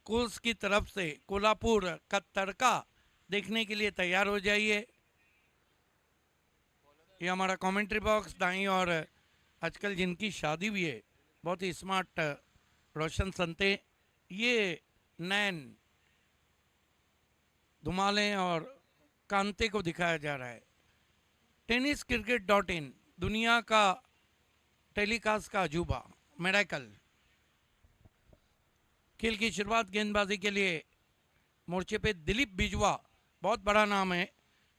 Coles की तरफ से कोल्हापुर का तड़का देखने के लिए तैयार हो जाइए। ये हमारा कमेंट्री बॉक्स दाई और आजकल जिनकी शादी भी है, बहुत ही स्मार्ट रोशन संते, ये नैन धुमाले और कांते को दिखाया जा रहा है। टेनिस क्रिकेट डॉट इन, दुनिया का टेलीकास्ट का अजूबा, मेरेकल। खेल की शुरुआत गेंदबाजी के लिए मोर्चे पे दिलीप बिजवा, बहुत बड़ा नाम है,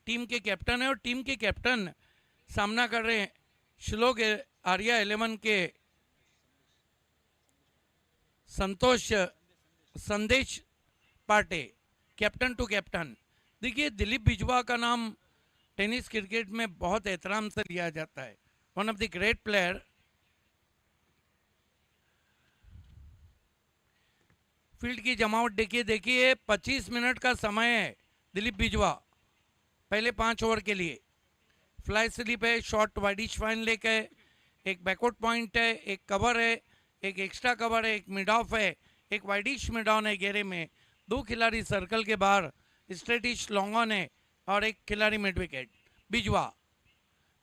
टीम के कैप्टन है और टीम के कैप्टन सामना कर रहे हैं श्लोक आर्या 11 के संतोष संदेश पाटे, कैप्टन टू कैप्टन। देखिए दिलीप बिजवा का नाम टेनिस क्रिकेट में बहुत एहतराम से लिया जाता है, one of the great player. Field की जमावट देखिए, देखिए 25 मिनट का समय है दिलीप बिजवा पहले 5 ओवर के लिए। फ्लाई स्लिप है, शॉर्ट वाइडिश फाइन लेक है, एक बैकआउट पॉइंट है, एक कवर है, एक एक्स्ट्रा कवर है, एक मिड ऑफ है, एक वाइडिश मिड ऑन है घेरे में, 2 खिलाड़ी सर्कल के बाहर, स्ट्रेटिश लॉन्ग ऑन है और एक खिलाड़ी मिड विकेट। बिजवा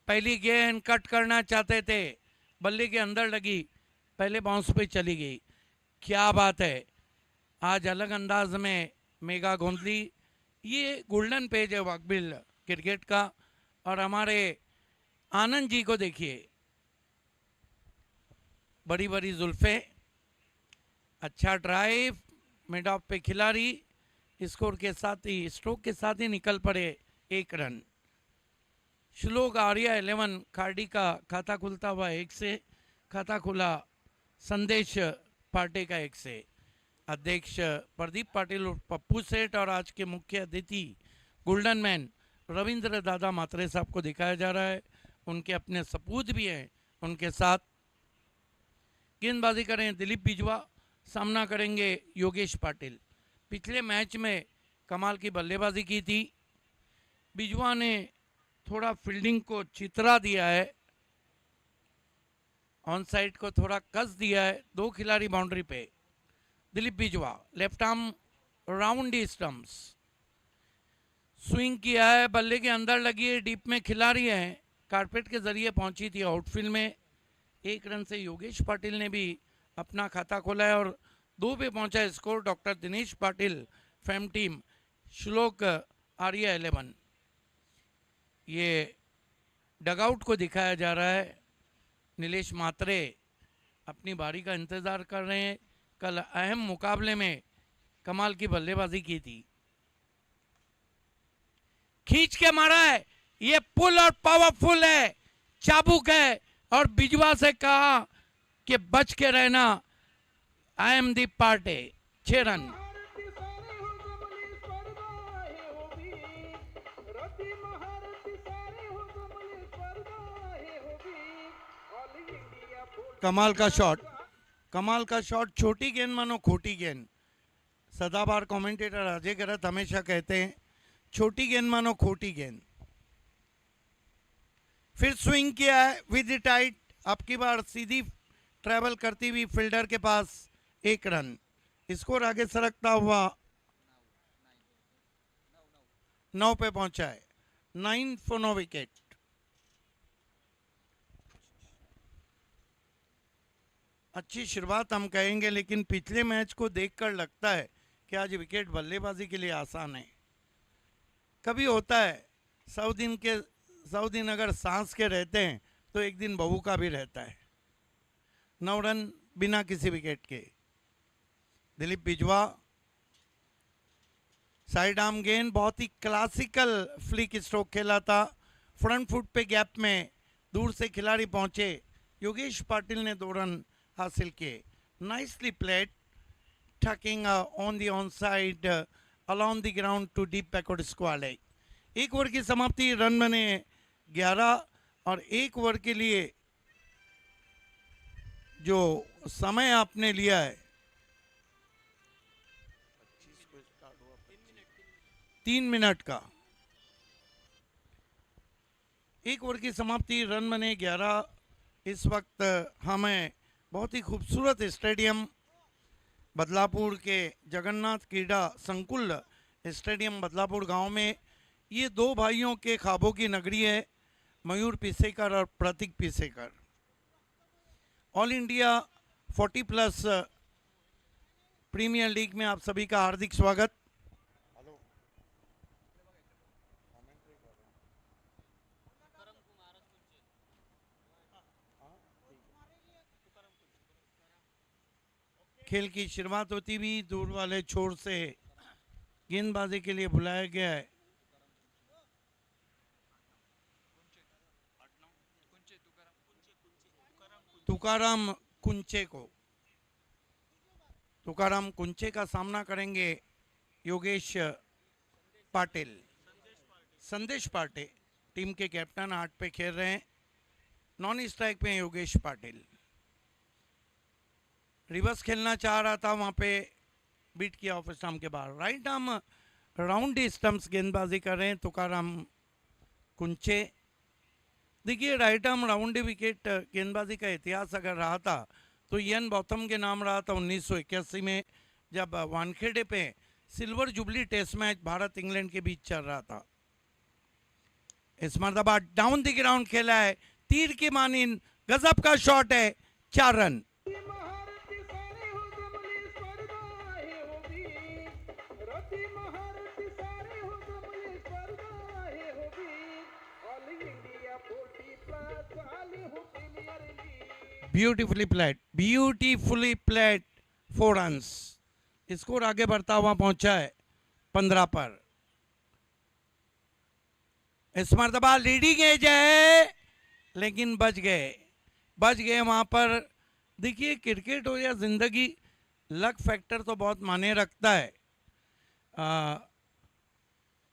पहली गेंद कट करना चाहते थे, बल्ले के अंदर लगी, पहले बाउंस पे चली गई। क्या बात है, आज अलग अंदाज में मेगा गोंदली। ये गोल्डन पेज है वाकबिल क्रिकेट का। और हमारे आनंद जी को देखिए, बड़ी बड़ी जुल्फे, अच्छा ड्राइव, मिड ऑफ पे खिलाड़ी, स्कोर के साथ ही स्ट्रोक के साथ ही निकल पड़े 1 रन। श्लोक आर्या 11 खाड़ी का खाता खुलता हुआ 1 से, खाता खुला संदेश पाटे का 1 से। अध्यक्ष प्रदीप पाटिल और पप्पू सेठ और आज के मुख्य अतिथि गोल्डन मैन रविंद्र दादा मात्रे साहब को दिखाया जा रहा है। उनके अपने सपूत भी हैं उनके साथ। गेंदबाजी करें दिलीप बिजवा, सामना करेंगे योगेश पाटिल। पिछले मैच में कमाल की बल्लेबाजी की थी। बिजवा ने थोड़ा फील्डिंग को चितरा दिया है, ऑन साइड को थोड़ा कस दिया है। 2 खिलाड़ी बाउंड्री पे। दिलीप बिजवा लेफ्ट आर्म राउंड दी स्टम्प्स, स्विंग किया है, बल्ले के अंदर लगी है, डीप में खिलाड़ी है, कारपेट के जरिए पहुंची थी आउटफील्ड में। 1 रन से योगेश पाटिल ने भी अपना खाता खोला है और 2 पे पहुंचा score doctor Dinesh Patil Faim team श्लोक आर्या 11। ये डगआउट को दिखाया जा रहा है। नीलेश मात्रे अपनी बारी का इंतज़ार कर रहे हैं। कल अहम मुकाबले में कमाल की बल्लेबाजी की थी, खींच के मारा है, ये पुल और पावरफुल है, चाबुक है। और बिजवा से कहा कि बच के रहना, I am the party. 6 run. कमाल का शॉट, कमाल का शॉट। छोटी गेंद मानो खोटी गेंद। सदाबहार कमेंटेटर अजय गरत हमेशा कहते हैं छोटी गेंद मानो खोटी गेंद। फिर स्विंग किया है विद टाइट, अब की बार सीधी ट्रैवल करती हुई फील्डर के पास 1 रन। स्कोर आगे सरकता हुआ 9 पे पहुंचा है, 9 फॉर 9 विकेट। अच्छी शुरुआत हम कहेंगे, लेकिन पिछले मैच को देखकर लगता है कि आज विकेट बल्लेबाजी के लिए आसान है। कभी होता है 100 दिन अगर सांस के रहते हैं तो एक दिन बहू का भी रहता है। 9 रन बिना किसी विकेट के। दिलीप बिजवा साइड आर्म गेंद, बहुत ही क्लासिकल फ्लिक स्ट्रोक खेला था, फ्रंट फुट पे गैप में दूर से खिलाड़ी पहुंचे। योगेश पाटिल ने 2 रन हासिल किए। Nicely played, tucking on the on side along the ground to deep backward square leg. 1 over की समाप्ति, रन बने 11 और 1 ओवर के लिए जो समय आपने लिया है 3 मिनट का। 1 ओवर की समाप्ति, रन बने 11। इस वक्त हमें बहुत ही खूबसूरत स्टेडियम बदलापुर के जगन्नाथ क्रीड़ा संकुल स्टेडियम बदलापुर गांव में ये दो भाइयों के ख्वाबों की नगरी है, मयूर पिसेकर और Prateek Pisekar. All India 40 plus premier league में आप सभी का हार्दिक स्वागत। खेल की शुरुआत होती हुई दूर वाले छोर से गेंदबाजी के लिए बुलाया गया है। तुकाराम कुंचे को। तुकाराम कुंचे का सामना करेंगे योगेश पाटिल। संदेश पाटिल टीम के कैप्टन 8 पे खेल रहे हैं। नॉन स्ट्राइक पे योगेश पाटिल। रिवर्स खेलना चाह रहा था, वहां पे बीट किया ऑफ स्टंप के बाहर। राइट आर्म राउंड स्टंप्स गेंदबाजी कर रहे हैं तुकाराम कुंचे। देखिए राइट आर्म राउंड विकेट गेंदबाजी का इतिहास अगर रहा था तो इयन बॉथम के नाम रहा था 1981 में, जब वानखेड़े पे silver jubilee test match Bharat England के बीच चल रहा था। इस मरतबा डाउन द ग्राउंड खेला है, तीर की मानिन गजब का शॉट है, 4 run. Beautifully played 4 runs. Score आगे बढ़ता हुआ पहुंचा है 15 पर। इस मरतबा लीडिंग एज है लेकिन बच गए वहां पर। देखिए क्रिकेट हो या जिंदगी, लक फैक्टर तो बहुत मायने रखता है।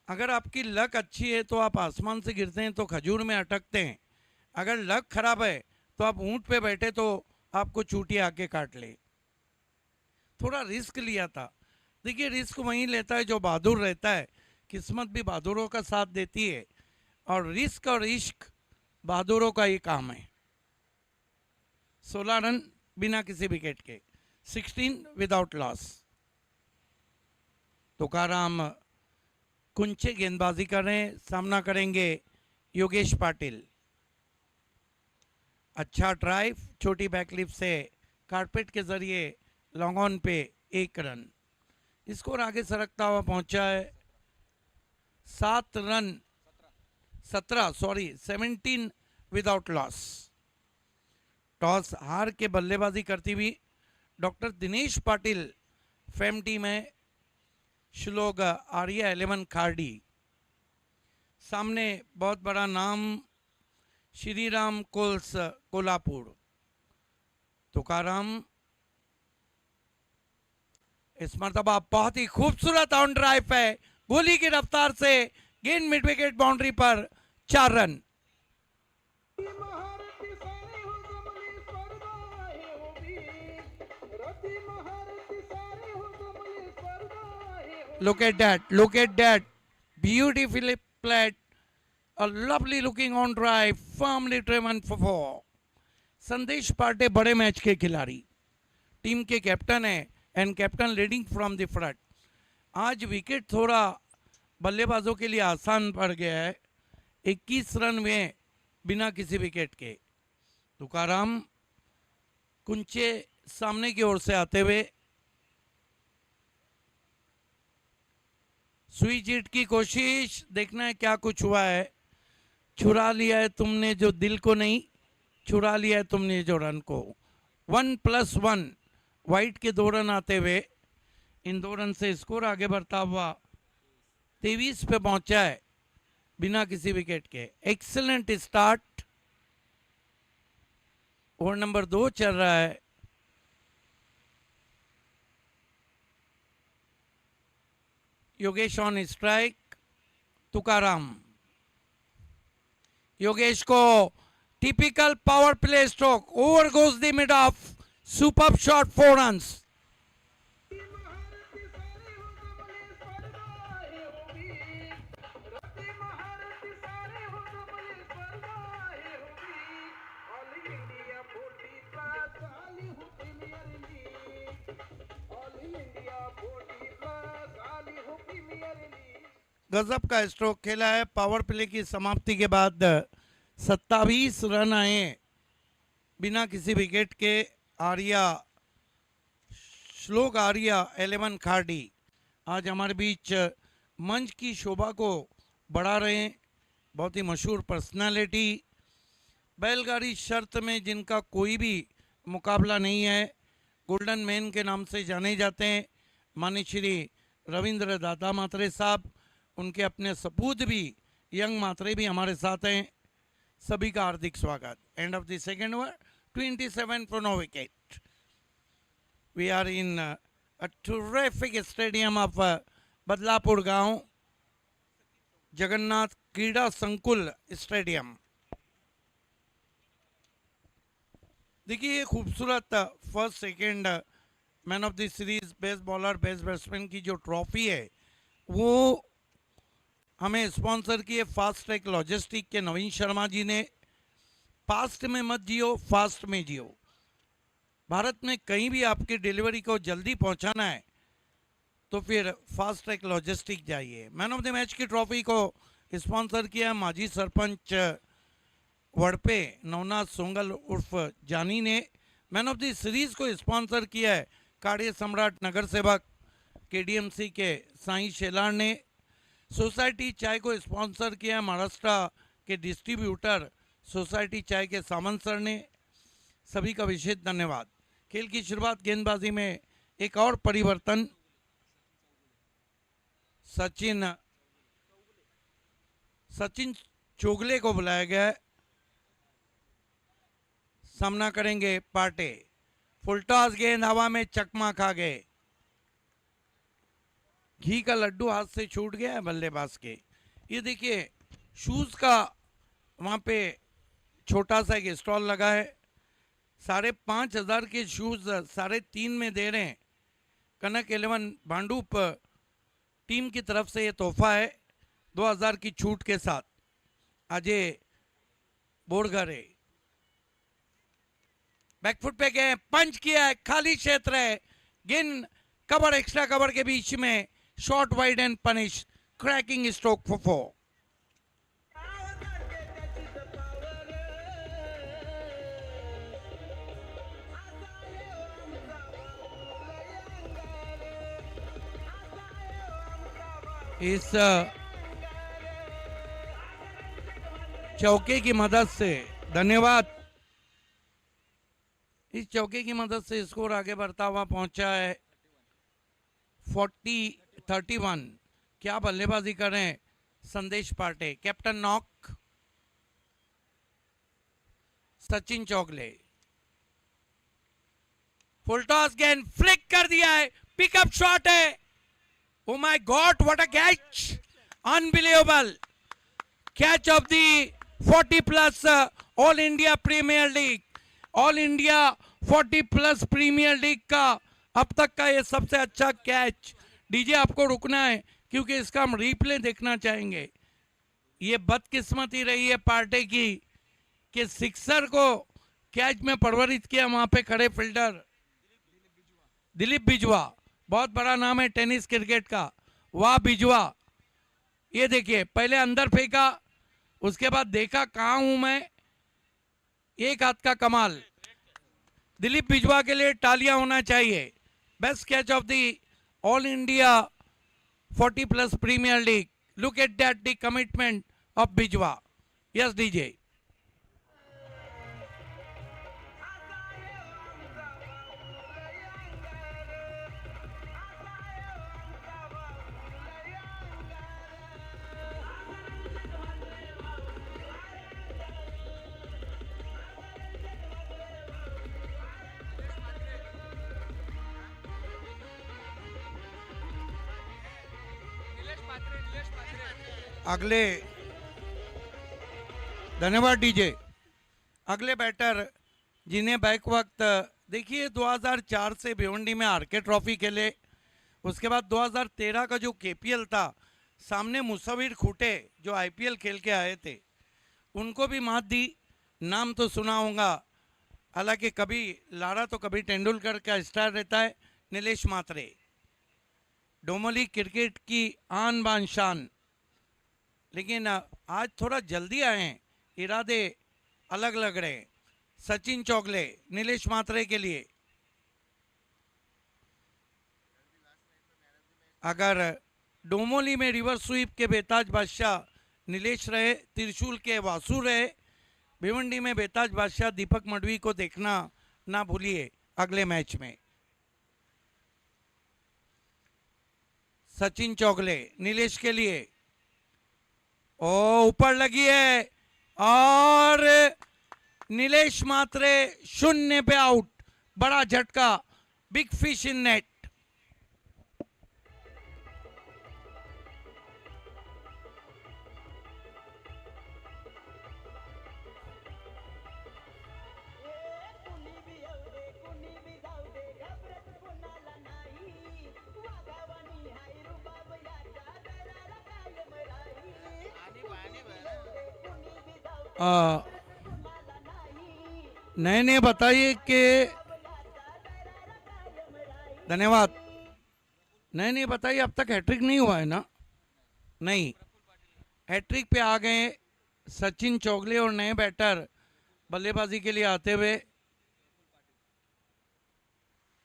अगर आपकी लक अच्छी है तो आप आसमान से गिरते हैं तो खजूर में अटकते हैं। अगर लक खराब है तो आप ऊंट पे बैठे तो आपको चूटी आके काट ले। थोड़ा रिस्क लिया था। देखिए रिस्क वहीं लेता है जो बहादुर रहता है, किस्मत भी बहादुरों का साथ देती है और रिस्क और इश्क बहादुरों का ही काम है। 16 रन बिना किसी विकेट के, 16 विदाउट लॉस। तुकाराम कुंचे गेंदबाजी कर रहे हैं, सामना करेंगे योगेश पाटिल। अच्छा ड्राइव, छोटी बैकलिप से कारपेट के जरिए long on pay 1 run. Score आगे सरकता हुआ पहुंचा है 17 विदाउट लॉस। टॉस हार के बल्लेबाजी करती हुई doctor Dinesh Patil fame team है, श्लोक आर्या 11 खार्डी। सामने बहुत बड़ा नाम श्री राम कोल्स कोल्हापुर। तुकाराम इस मरतबा बहुत ही खूबसूरत ऑन ड्राइव है, गोली की रफ्तार से गेंद mid wicket boundary per, 4 run. Look at that, beautifully played, a lovely looking on drive, firmly driven for 4. संदेश पाटे बड़े मैच के खिलाड़ी, टीम के कैप्टन है end captain leading from the front. आज विकेट थोड़ा बल्लेबाजों के लिए आसान पड़ गया है, 21 रन में बिना किसी विकेट के। तुकाराम कुंचे सामने की ओर से आते हुए, सुई जीत की कोशिश, देखना है क्या कुछ हुआ है। चुरा लिया है तुमने जो दिल को नहीं, चुरा लिया है तुमने जो रन को। 1+1 वाइट के 2 रन आते हुए इन 2 रन से स्कोर आगे बढ़ता हुआ 23 पे पहुंचा है बिना किसी विकेट के। Excellent start. ओवर नंबर 2 चल रहा है। Yogesh on strike, Tukaram. योगेश को typical power play stroke, over goes the mid off, superb shot, 4 runs. गजब का स्ट्रोक खेला है। पावर प्ले की समाप्ति के बाद 27 रन आए बिना किसी विकेट के। आर्या, श्लोक आर्या, 11 खार्डी आज हमारे बीच मंच की शोभा को बढ़ा रहे हैं। बहुत ही मशहूर पर्सनालिटी, बैलगाड़ी शर्त में जिनका कोई भी मुकाबला नहीं है, गोल्डन मैन के नाम से जाने जाते हैं, माननीय श्री रविंद्र दादा मात्रे साहब। उनके अपने सपूत भी यंग मात्रे भी हमारे साथ हैं। सभी का हार्दिक स्वागत। End of the second over, 27 for no wicket. We are in a terrific stadium of Badlapur गांव, जगन्नाथ क्रीड़ा संकुल स्टेडियम। देखिए ये खूबसूरत first second man of the series, best bowler, best batsman की जो ट्रॉफी है वो हमें स्पॉन्सर किए फास्ट ट्रैक लॉजिस्टिक के नवीन शर्मा जी ने। पास्ट में मत जियो, फास्ट में जियो। भारत में कहीं भी आपकी डिलीवरी को जल्दी पहुंचाना है तो फिर फास्ट ट्रैक लॉजिस्टिक जाइए। मैन ऑफ द मैच की ट्रॉफी को स्पॉन्सर किया माजी सरपंच वड़पे नवनाथ सोंगल उर्फ जानी ने। मैन ऑफ द सीरीज को स्पॉन्सर किया है कार्य सम्राट नगर सेवक केडीएमसी के साईं शेलार ने। सोसाइटी चाय को स्पॉन्सर किया है महाराष्ट्र के डिस्ट्रीब्यूटर सोसाइटी चाय के सामंत सर ने। सभी का विशेष धन्यवाद। खेल की शुरुआत गेंदबाजी में एक और परिवर्तन, सचिन चोगले को बुलाया गया है। सामना करेंगे पाटे। फुलटॉस गेंद हवा में चकमा खा गए। घी का लड्डू हाथ से छूट गया है बल्लेबाज के। ये देखिए शूज का वहां पे छोटा सा एक स्टॉल लगा है। 5,500 के शूज 3.5 में दे रहे हैं। कनक 11 भांडुप टीम की तरफ से ये तोहफा है 2000 की छूट के साथ। अजय बोरघरे बैकफुट पे गए, पंच किया है, खाली क्षेत्र है, गेंद कवर एक्स्ट्रा कवर के बीच में, short wide end punish, cracking stroke for 4। इस चौके की मदद से, धन्यवाद, इस चौके की मदद से स्कोर आगे बढ़ता हुआ पहुंचा है 40-31। क्या बल्लेबाजी कर रहे हैं Sandesh Pate. Captain knock Sachin Chougule. Full toss गेंद फ्लिक कर दिया है, पिकअप शॉट है। Oh my god, what a catch, unbelievable catch of the 40+ all India premier league, all India 40+ premier league का अब तक का ये सबसे अच्छा कैच। डीजे आपको रुकना है क्योंकि इसका हम रिप्ले देखना चाहेंगे। ये बदकिस्मती रही है पार्टी की कि सिक्सर को कैच में परवरित किया वहां पे खड़े फील्डर दिलीप बिजवा। बहुत बड़ा नाम है टेनिस क्रिकेट का, वाह बिजवा। ये देखिए पहले अंदर फेंका, उसके बाद देखा कहाँ हूं मैं, एक हाथ का कमाल। दिलीप बिजवा के लिए तालियां होना चाहिए। Best catch of the all India 40+ premier league. Look at that, the commitment of Bijwa. Yes DJ. अगले, धन्यवाद डीजे। अगले बैटर जिन्हें बैक वक्त, देखिए 2004 से भिवंडी में आरके ट्रॉफी खेले, उसके बाद 2013 का जो केपीएल था, सामने मुसाविर खूटे जो आईपीएल खेल के आए थे, उनको भी मात दी। नाम तो सुना होगा, हालांकि कभी लारा तो कभी तेंदुलकर का स्टार रहता है, नीलेश मात्रे। डोमोली क्रिकेट की आन बान शान, लेकिन आज थोड़ा जल्दी आए हैं, इरादे अलग लग रहे हैं। सचिन चौगले नीलेश मात्रे के लिए, अगर डोमोली में रिवर्स स्वीप के बेताज बादशाह नीलेश रहे, त्रिशूल के वासु रहे, भिवंडी में बेताज बादशाह दीपक मडवी को देखना ना भूलिए अगले मैच में। सचिन चौगले नीलेश के लिए, ओ ऊपर लगी है और नीलेश मात्रे 0 पे आउट। बड़ा झटका, बिग फिश इन नेट। नए नए बताइए कि धन्यवाद। नए नए बताइए, अब तक हैट्रिक नहीं हुआ है ना? नहीं, हैट्रिक पे आ गए सचिन चौगले और नए बैटर बल्लेबाजी के लिए आते हुए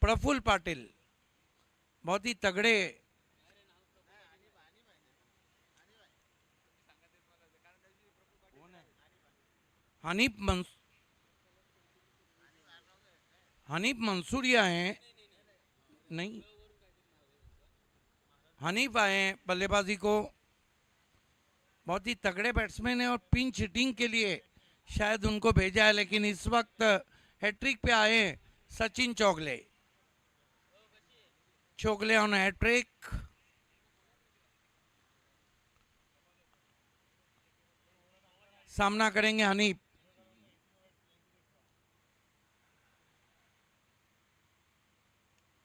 प्रफुल्ल पाटिल। बहुत ही तगड़े हनीफ मंसूरिया हैं, नहीं हनीफ आए हैं बल्लेबाजी को। बहुत ही तगड़े बैट्समैन है और पिंच हिटिंग के लिए शायद उनको भेजा है, लेकिन इस वक्त हैट्रिक पे आए हैं सचिन चौगले। Chougule on hattrick. सामना करेंगे हनीफ।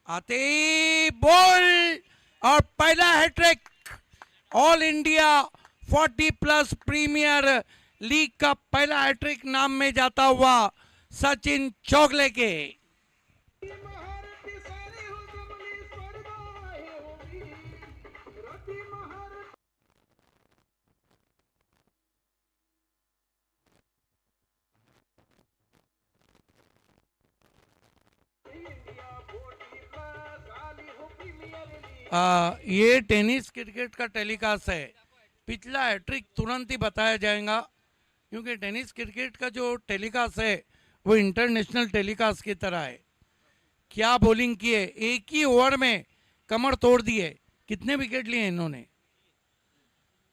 आते ही बॉल और पहला hattrick all India 40+ premier league का पहला हैट्रिक नाम में जाता हुआ सचिन चौगले के। ये टेनिस क्रिकेट का टेलीकास्ट है। पिछला हैट्रिक तुरंत ही बताया जाएगा, क्योंकि टेनिस क्रिकेट का जो टेलीकास्ट है वो इंटरनेशनल टेलीकास्ट की तरह है। क्या बॉलिंग की है, एक ही ओवर में कमर तोड़ दी है। कितने विकेट लिए इन्होंने?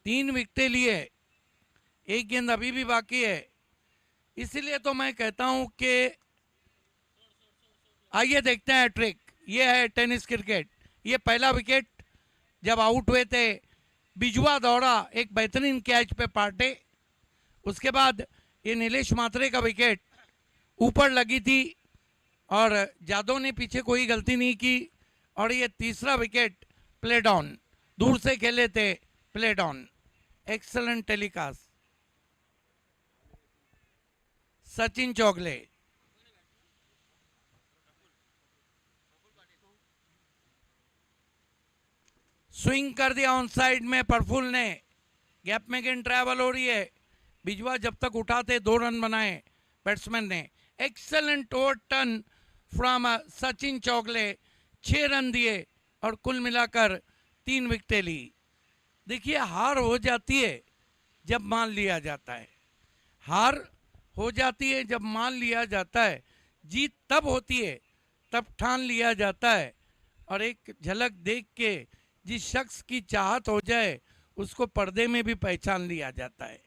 3 विकेटें लिए, एक गेंद अभी भी बाकी है। इसीलिए तो मैं कहता हूं कि आइए देखते हैं हैट्रिक। ये है टेनिस क्रिकेट। ये पहला विकेट जब आउट हुए थे, बिजवा दौड़ा एक बेहतरीन कैच पे पाटे। उसके बाद ये नीलेश मात्रे का विकेट ऊपर लगी थी और जादव ने पीछे कोई गलती नहीं की। और ये तीसरा विकेट प्ले डाउन, दूर से खेले थे, play down. Excellent telecast. Sachin Chougule, swing कर दिया ऑन साइड में प्रफुल्ल ने। गैप में गेंद ट्रैवल हो रही है। बिजवा जब तक उठाते 2 रन बनाए बैट्समैन ने। Excellent over turn from Sachin Chougule, 6 run दिए और कुल मिलाकर 3 विकेटें ली। देखिए, हार हो जाती है जब मान लिया जाता है। हार हो जाती है जब मान लिया जाता है। जीत तब होती है तब ठान लिया जाता है। और एक झलक देख के जिस शख्स की चाहत हो जाए उसको पर्दे में भी पहचान लिया जाता है।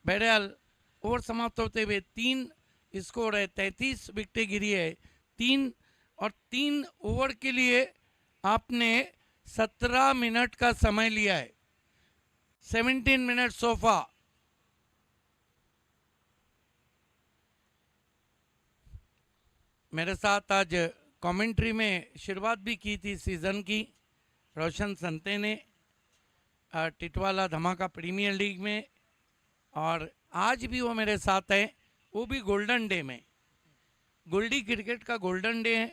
बहरहाल ओवर समाप्त होते हुए 3 स्कोर है, 33 विकेटें गिरी है। 3 ओवर के लिए आपने 17 मिनट का समय लिया है। 17 मिनट सोफा। मेरे साथ आज कमेंट्री में शुरुआत भी की थी सीज़न की रोशन संते ने टिटवाला धमाका प्रीमियर लीग में, और आज भी वो मेरे साथ है, वो भी गोल्डन डे में। गोल्डी क्रिकेट का गोल्डन डे है।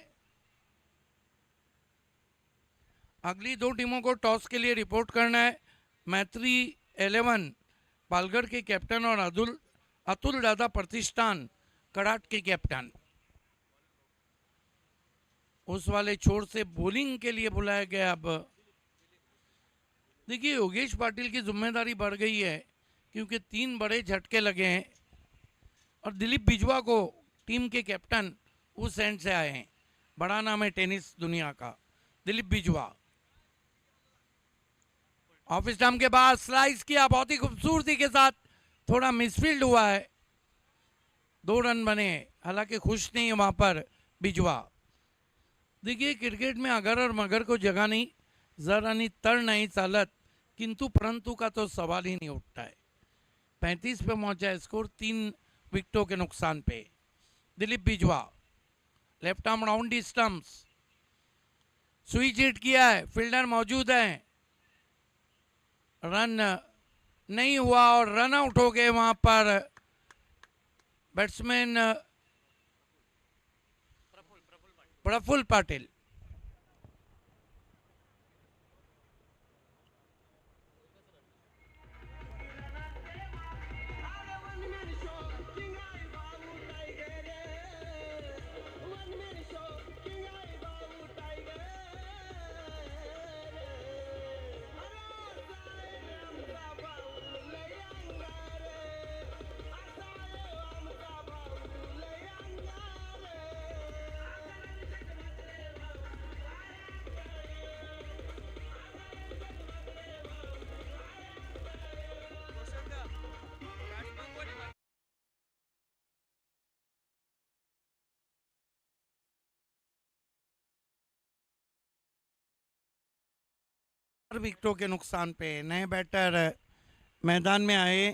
अगली दो टीमों को टॉस के लिए रिपोर्ट करना है। मैत्री 11 पालगढ़ के कैप्टन और अतुल अतुल दादा प्रतिष्ठान कराट के कैप्टन। उस वाले छोर से बॉलिंग के लिए बुलाया गया। अब देखिए योगेश पाटिल की जिम्मेदारी बढ़ गई है क्योंकि 3 बड़े झटके लगे हैं और दिलीप बिजवा को टीम के कैप्टन उस एंड से आए हैं। बड़ा नाम है टेनिस दुनिया का दिलीप बिजवा। ऑफ स्टंप के बाद स्लाइस किया बहुत ही खूबसूरती के साथ, थोड़ा मिसफील्ड हुआ है, 2 रन बने, हालांकि खुश नहीं है वहां पर बिजवा। देखिए क्रिकेट में अगर और मगर को जगह नहीं, जरा नहीं तर नहीं चालत, किंतु परंतु का तो सवाल ही नहीं उठता है। 35 पे पहुंचा है स्कोर 3 विकेटों के नुकसान पे। दिलीप बिजवा लेफ्ट आर्म राउंड दी स्टंप्स, स्विच हिट किया है, फील्डर मौजूद है, रन नहीं हुआ और रन आउट हो गए वहां पर बैट्समैन प्रफुल्ल पाटिल। विकेटों के नुकसान पे नए बैटर मैदान में आए।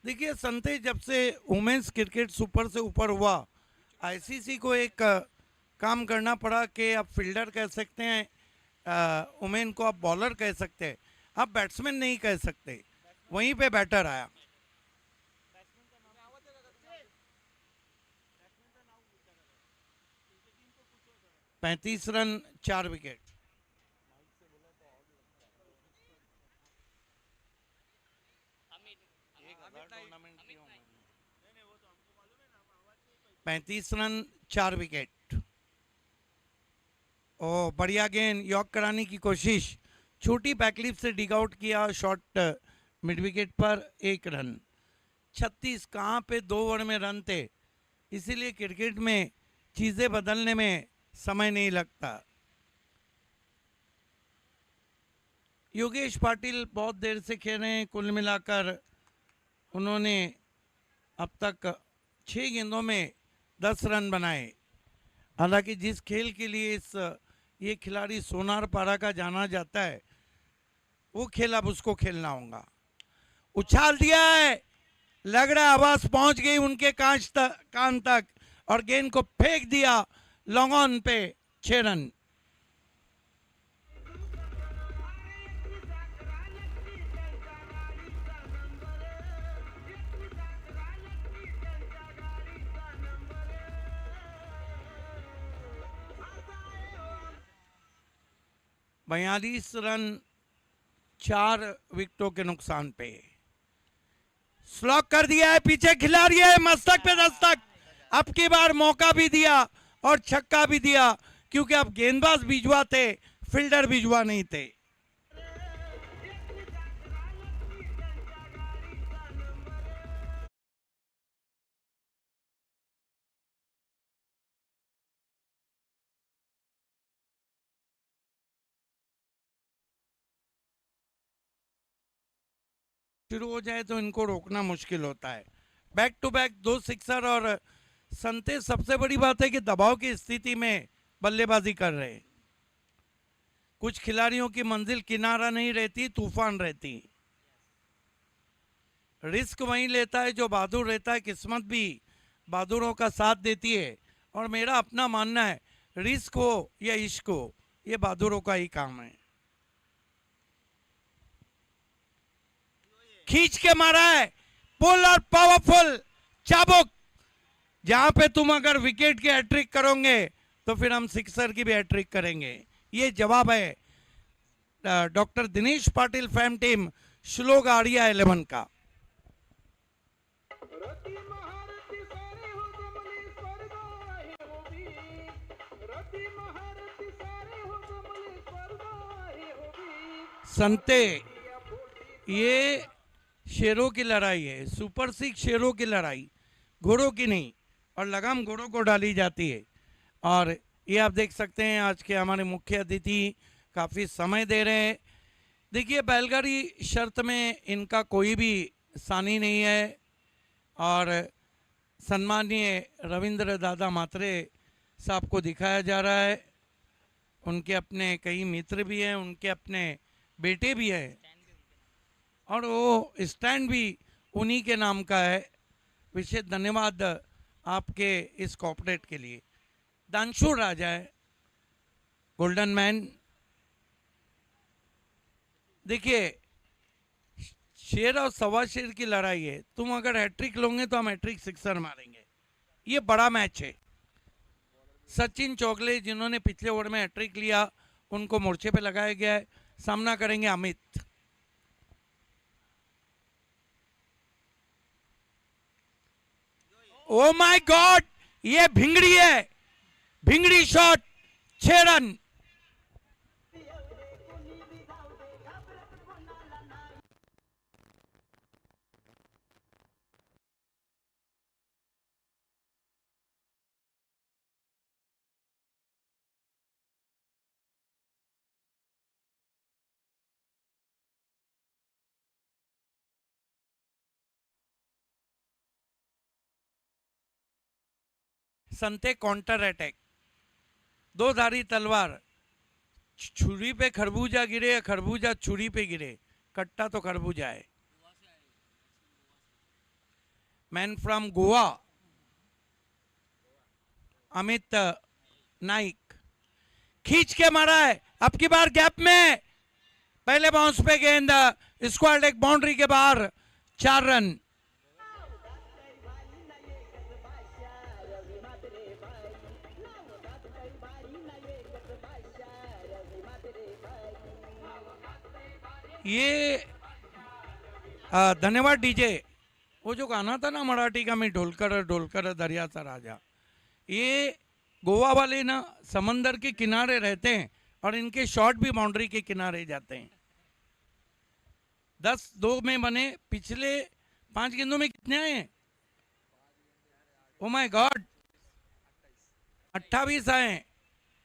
देखिए संते जब से वुमेन्स क्रिकेट सुपर से ऊपर हुआ, आईसीसी को एक काम करना पड़ा कि आप फील्डर कह सकते हैं, वुमेन को आप बॉलर कह सकते हैं, आप बैट्समैन नहीं कह सकते। वहीं पे बैटर आया। पैंतीस रन 4 विकेट। पैंतीस रन 4 विकेट। ओ बढ़िया गेंद, यॉर्क कराने की कोशिश, छोटी बैकलिप से डिग आउट किया, शॉट मिड विकेट पर 1 रन। 36 कहाँ पे 2 ओवर में रन थे, इसीलिए क्रिकेट में चीज़ें बदलने में समय नहीं लगता। योगेश पाटिल बहुत देर से खेल रहे हैं, कुल मिलाकर उन्होंने अब तक 6 गेंदों में 10 रन बनाए। हालांकि जिस खेल के लिए ये खिलाड़ी सोनार पारा का जाना जाता है, वो खेल अब उसको खेलना होगा। उछाल दिया है, लग रहा है आवाज पहुंच गई उनके कान तक और गेंद को फेंक दिया लॉन्ग ऑन पे, 6 रन। बयालीस रन 4 विकेटों के नुकसान पे। स्लॉक कर दिया है, पीछे खिलाड़ी है, मस्तक पे दस्तक। अब की बार मौका भी दिया और छक्का भी दिया, क्योंकि अब गेंदबाज बिजवा थे, फील्डर बिजवा नहीं थे। शुरू हो जाए तो इनको रोकना मुश्किल होता है। बैक टू बैक 2 सिक्सर और संते सबसे बड़ी बात है कि दबाव की स्थिति में बल्लेबाजी कर रहे हैं। कुछ खिलाड़ियों की मंजिल किनारा नहीं रहती, तूफान रहती। रिस्क वहीं लेता है जो बहादुर रहता है, किस्मत भी बहादुरों का साथ देती है। और मेरा अपना मानना है, रिस्क हो या इश्क हो, ये बहादुरों का ही काम है। खींच के मारा है, पुल और पावरफुल चाबुक। जहां पे तुम अगर विकेट की हैट्रिक करोगे तो फिर हम सिक्सर की भी हैट्रिक करेंगे, ये जवाब है। डॉक्टर दिनेश पाटिल फैम टीम श्लोक आर्या 11 का। संते, ये शेरों की लड़ाई है, सुपर सिक्स शेरों की लड़ाई, घोड़ों की नहीं, और लगाम घोड़ों को डाली जाती है। और ये आप देख सकते हैं आज के हमारे मुख्य अतिथि काफ़ी समय दे रहे हैं। देखिए बैलगाड़ी शर्त में इनका कोई भी सानी नहीं है, और सम्मानीय रविंद्र दादा मात्रे साहब को दिखाया जा रहा है। उनके अपने कई मित्र भी हैं, उनके अपने बेटे भी हैं, और वो स्टैंड भी उन्हीं के नाम का है। विशेष धन्यवाद आपके इस कॉर्पोरेट के लिए। दानशूर राजा है, गोल्डन मैन। देखिए शेर और सवा शेर की लड़ाई है, तुम अगर हैट्रिक लोगे तो हम हैट्रिक सिक्सर मारेंगे। ये बड़ा मैच है। सचिन चौगले जिन्होंने पिछले ओवर में हैट्रिक लिया, उनको मोर्चे पे लगाया गया है। सामना करेंगे अमित। ओ माय गॉड, ये भिंगड़ी है, भिंगड़ी शॉट, 6 रन। संते काउंटर अटैक, दो धारी तलवार, छुरी पे खरबूजा गिरे या खरबूजा छुरी पे गिरे, कट्टा तो खरबूजा है। मैन फ्रॉम गोवा अमित नाइक, खींच के मारा है, अब की बार गैप में, पहले बाउंस पे गेंद, स्क्वायर लेग बाउंड्री के बाहर, 4 रन। ये धन्यवाद डीजे। वो जो गाना था ना मराठी का, मैं ढोलकर ढोलकर दरियाचा राजा, ये गोवा वाले ना समंदर के किनारे रहते हैं, और इनके शॉट भी बाउंड्री के किनारे जाते हैं। 10-2 में बने, पिछले 5 गेंदों में कितने आए हैं? ओ माय गॉड, 28 आए हैं।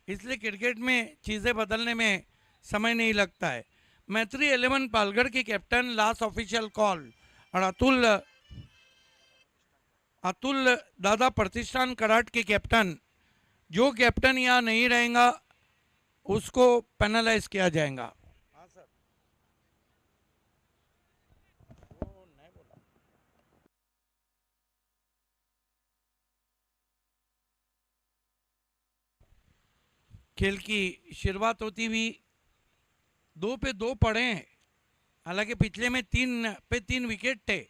इसलिए क्रिकेट में चीज़ें बदलने में समय नहीं लगता है। मैत्री 11 पालगढ़ के कैप्टन, लास्ट ऑफिशियल कॉल, और अतुल दादा प्रतिष्ठान कराट के कैप्टन। जो कैप्टन यहाँ नहीं रहेगा उसको पेनलाइज किया जाएगा। खेल की शुरुआत होती हुई 2 पे 2 पड़े हैं, हालांकि पिछले में 3 पे 3 विकेट थे,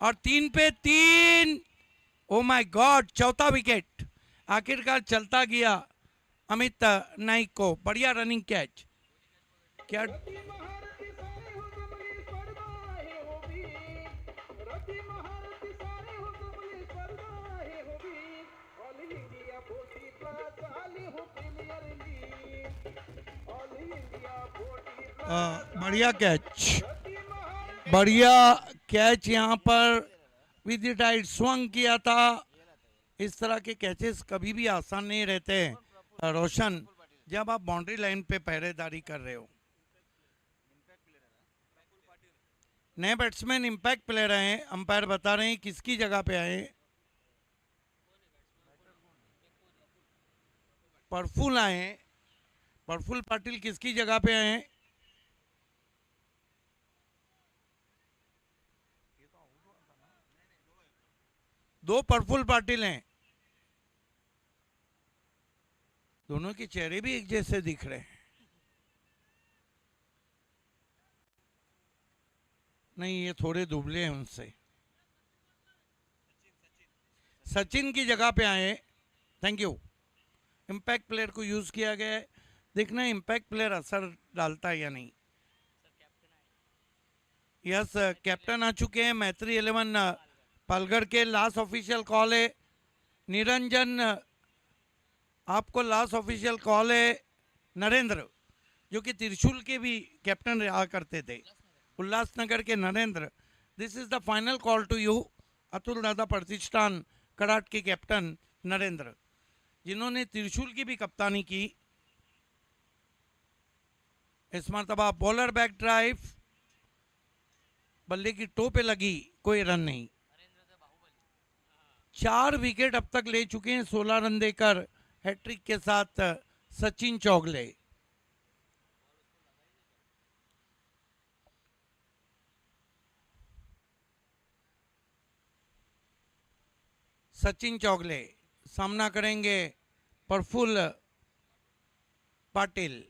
और 3 पे 3, ओ माय गॉड, चौथा विकेट आखिरकार चलता गया अमित नाइक को। बढ़िया रनिंग कैच। क्या बढ़िया कैच, बढ़िया कैच। यहाँ पर विद टाइट स्वंग किया था। इस तरह के कैचेस कभी भी आसान नहीं रहते हैं रोशन, जब आप बाउंड्री लाइन पे पहरेदारी कर रहे हो। नए बैट्समैन इम्पैक्ट प्लेयर आए, अंपायर बता रहे हैं किसकी जगह पे आए। प्रफुल आए, प्रफुल पाटिल किसकी जगह पे आए? दो प्रफुल पाटिल हैं, दोनों के चेहरे भी एक जैसे दिख रहे हैं। नहीं, ये थोड़े दुबले हैं उनसे। सचिन की जगह पे आए, थैंक यू। इम्पैक्ट प्लेयर को यूज किया गया है। देखना इम्पैक्ट प्लेयर असर डालता है या नहीं। यस, कैप्टन आ चुके हैं मैत्री 11 पालगढ़ के। लास्ट ऑफिशियल कॉल है निरंजन, आपको लास्ट ऑफिशियल कॉल है। नरेंद्र जो कि त्रिशूल के भी कैप्टन रहा करते थे, उल्लासनगर के Narendra, this is the final call to you. Atul Dada Pratishthan कराट K captain Narendra, जिन्होंने त्रिशूल की भी कप्तानी की। इस मरतबा बॉलर बैक ड्राइव, बल्ले की टो पे लगी, कोई रन नहीं। 4 विकेट अब तक ले चुके हैं 16 रन देकर हैट्रिक के साथ सचिन चौगले। सचिन चौगले सामना करेंगे प्रफुल्ल पाटिल।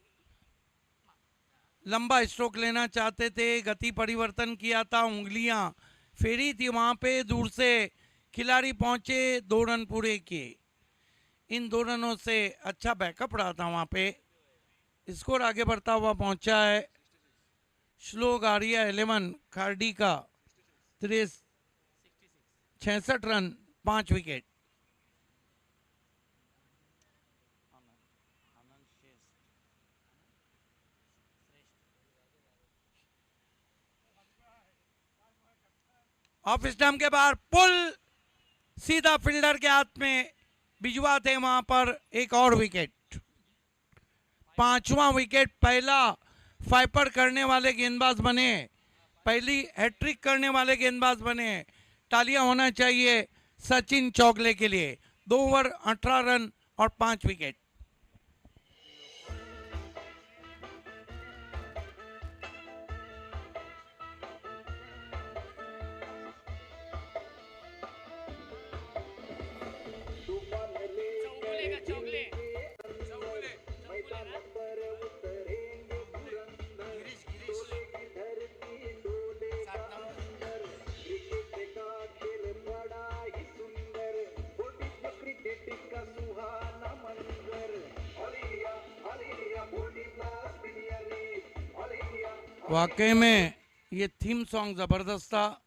लंबा स्ट्रोक लेना चाहते थे, गति परिवर्तन किया था, उंगलियां फेरी थी वहां पे, दूर से खिलाड़ी पहुंचे, 2 रन पूरे किए। इन 2 रनों से अच्छा बैकअप रहा था वहां पे, स्कोर आगे बढ़ता हुआ पहुंचा है। श्लोक आर्या 11 खारडी का 66 रन 5 विकेट। ऑफ स्टंप के बाहर पुल, सीधा फील्डर के हाथ में, बिजवा थे वहां पर, एक और विकेट। 5वां विकेट। पहला फाइपर करने वाले गेंदबाज बने, पहली हैट्रिक करने वाले गेंदबाज बने। तालियां होना चाहिए सचिन चौगले के लिए। 2 ओवर 18 रन और 5 विकेट। वाकई में ये थीम सॉन्ग ज़बरदस्त था,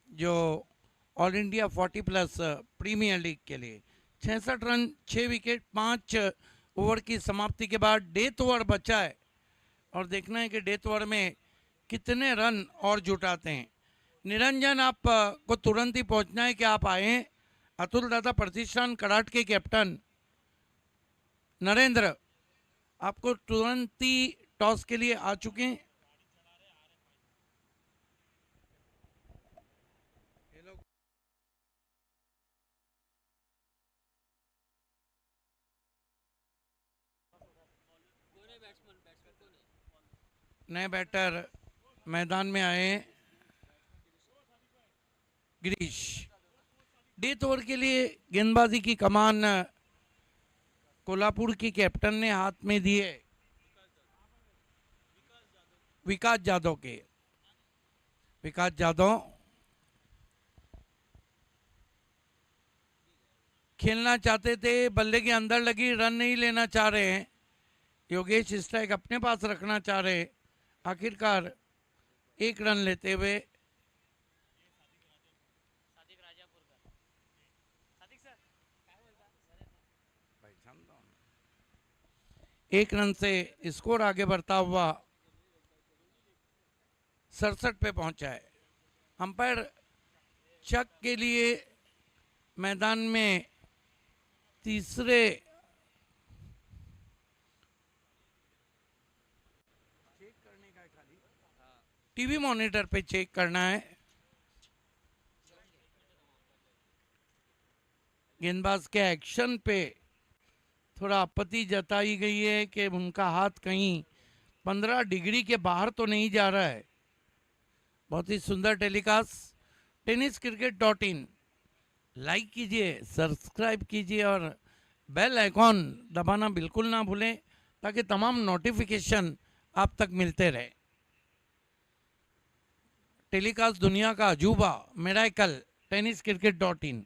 जो ऑल इंडिया 40+ प्रीमियर लीग के लिए। 66 रन 6 विकेट 5 ओवर की समाप्ति के बाद डेथ ओवर बचा है, और देखना है कि डेथ ओवर में कितने रन और जुटाते हैं। निरंजन, आप को तुरंत ही पहुंचना है कि आप आए हैं। अतुल दादा प्रतिष्ठान कराट के कैप्टन नरेंद्र आपको तुरंत ही टॉस के लिए आ चुके हैं। नए बैटर मैदान में आए हैं। गिरीश, डेथ ओवर के लिए गेंदबाजी की कमान कोल्हापुर की कैप्टन ने हाथ में दी है विकास जाधव के। विकास जाधव खेलना चाहते थे, बल्ले के अंदर लगी, रन नहीं लेना चाह रहे हैं। योगेश स्ट्राइक अपने पास रखना चाह रहे, आखिरकार 1 रन लेते हुए। एक रन से स्कोर आगे बढ़ता हुआ 67 पे पहुंचा है। अंपायर चक के लिए मैदान में तीसरे टीवी मॉनिटर पे चेक करना है। गेंदबाज के एक्शन पे थोड़ा आपत्ति जताई गई है कि उनका हाथ कहीं 15 डिग्री के बाहर तो नहीं जा रहा है। बहुत ही सुंदर टेलीकास्ट। tenniscricket.in लाइक कीजिए, सब्सक्राइब कीजिए और बेल आइकॉन दबाना बिल्कुल ना भूलें, ताकि तमाम नोटिफिकेशन आप तक मिलते रहे। टेलीकास्ट दुनिया का अजूबा, मेराकल, tenniscricket.in।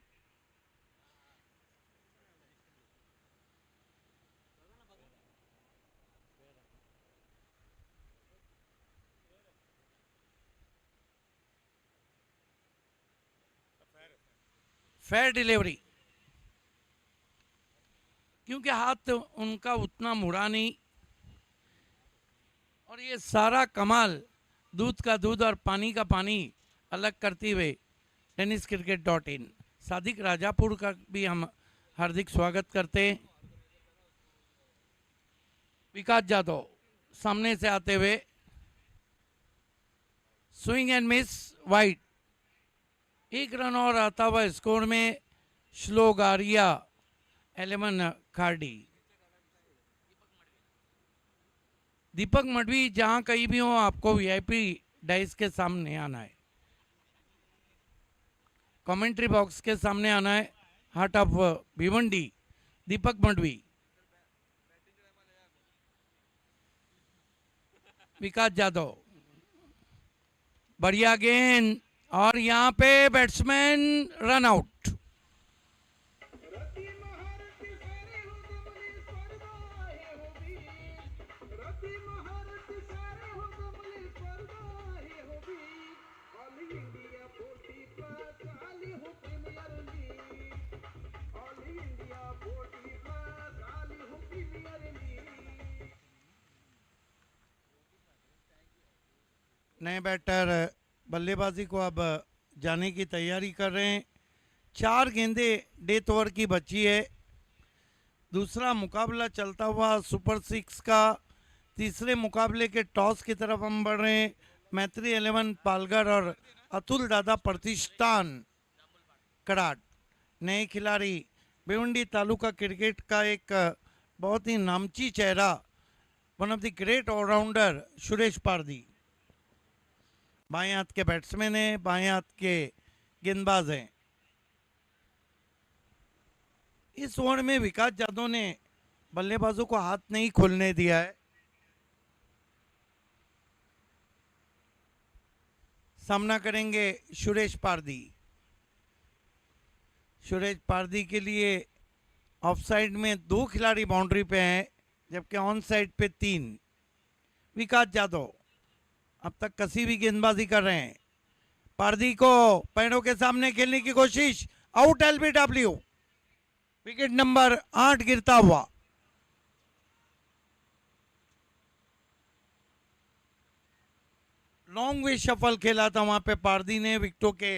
फेयर डिलीवरी, क्योंकि हाथ उनका उतना मुड़ा नहीं। और ये सारा कमाल दूध का दूध और पानी का पानी अलग करते हुए tenniscricket.in सादिक राजापुर का भी हम हार्दिक स्वागत करते हैं। विकास जाधव सामने से आते हुए स्विंग एंड मिस वाइड, एक रन और आता हुआ स्कोर में श्लोगारिया 11 खार्डी। दीपक मडवी जहां कहीं भी हो आपको वीआईपी डाइस के सामने आना है, कमेंट्री बॉक्स के सामने आना है। Heart of Bhiwandi Deepak Madvi. विकास जाधव बढ़िया गेंद और यहां पे बैट्समैन रन आउट। नए बैटर बल्लेबाजी को अब जाने की तैयारी कर रहे हैं। 4 गेंदें डेथ ओवर की बची है। दूसरा मुकाबला चलता हुआ सुपर 6 का। तीसरे मुकाबले के टॉस की तरफ हम बढ़ रहे हैं। मैत्री 11 पालघर और अतुल दादा प्रतिष्ठान कराट नए खिलाड़ी। भिवंडी तालुका क्रिकेट का एक बहुत ही नामची चेहरा, one of the great allrounder Suresh Pardi बाएं हाथ के बैट्समैन हैं, बाएं हाथ के गेंदबाज हैं। इस ओवर में विकास जाधव ने बल्लेबाजों को हाथ नहीं खोलने दिया है। सामना करेंगे सुरेश पारदी। सुरेश पारदी के लिए ऑफ साइड में 2 खिलाड़ी बाउंड्री पे हैं, जबकि ऑन साइड पे 3। विकास जाधव अब तक कसी भी गेंदबाजी कर रहे हैं। पारदी को पैरों के सामने खेलने की कोशिश, आउट एलबीडब्ल्यू। विकेट नंबर 8 गिरता हुआ। लॉन्ग वे शफल खेला था वहां पे पारदी ने। विकेटों के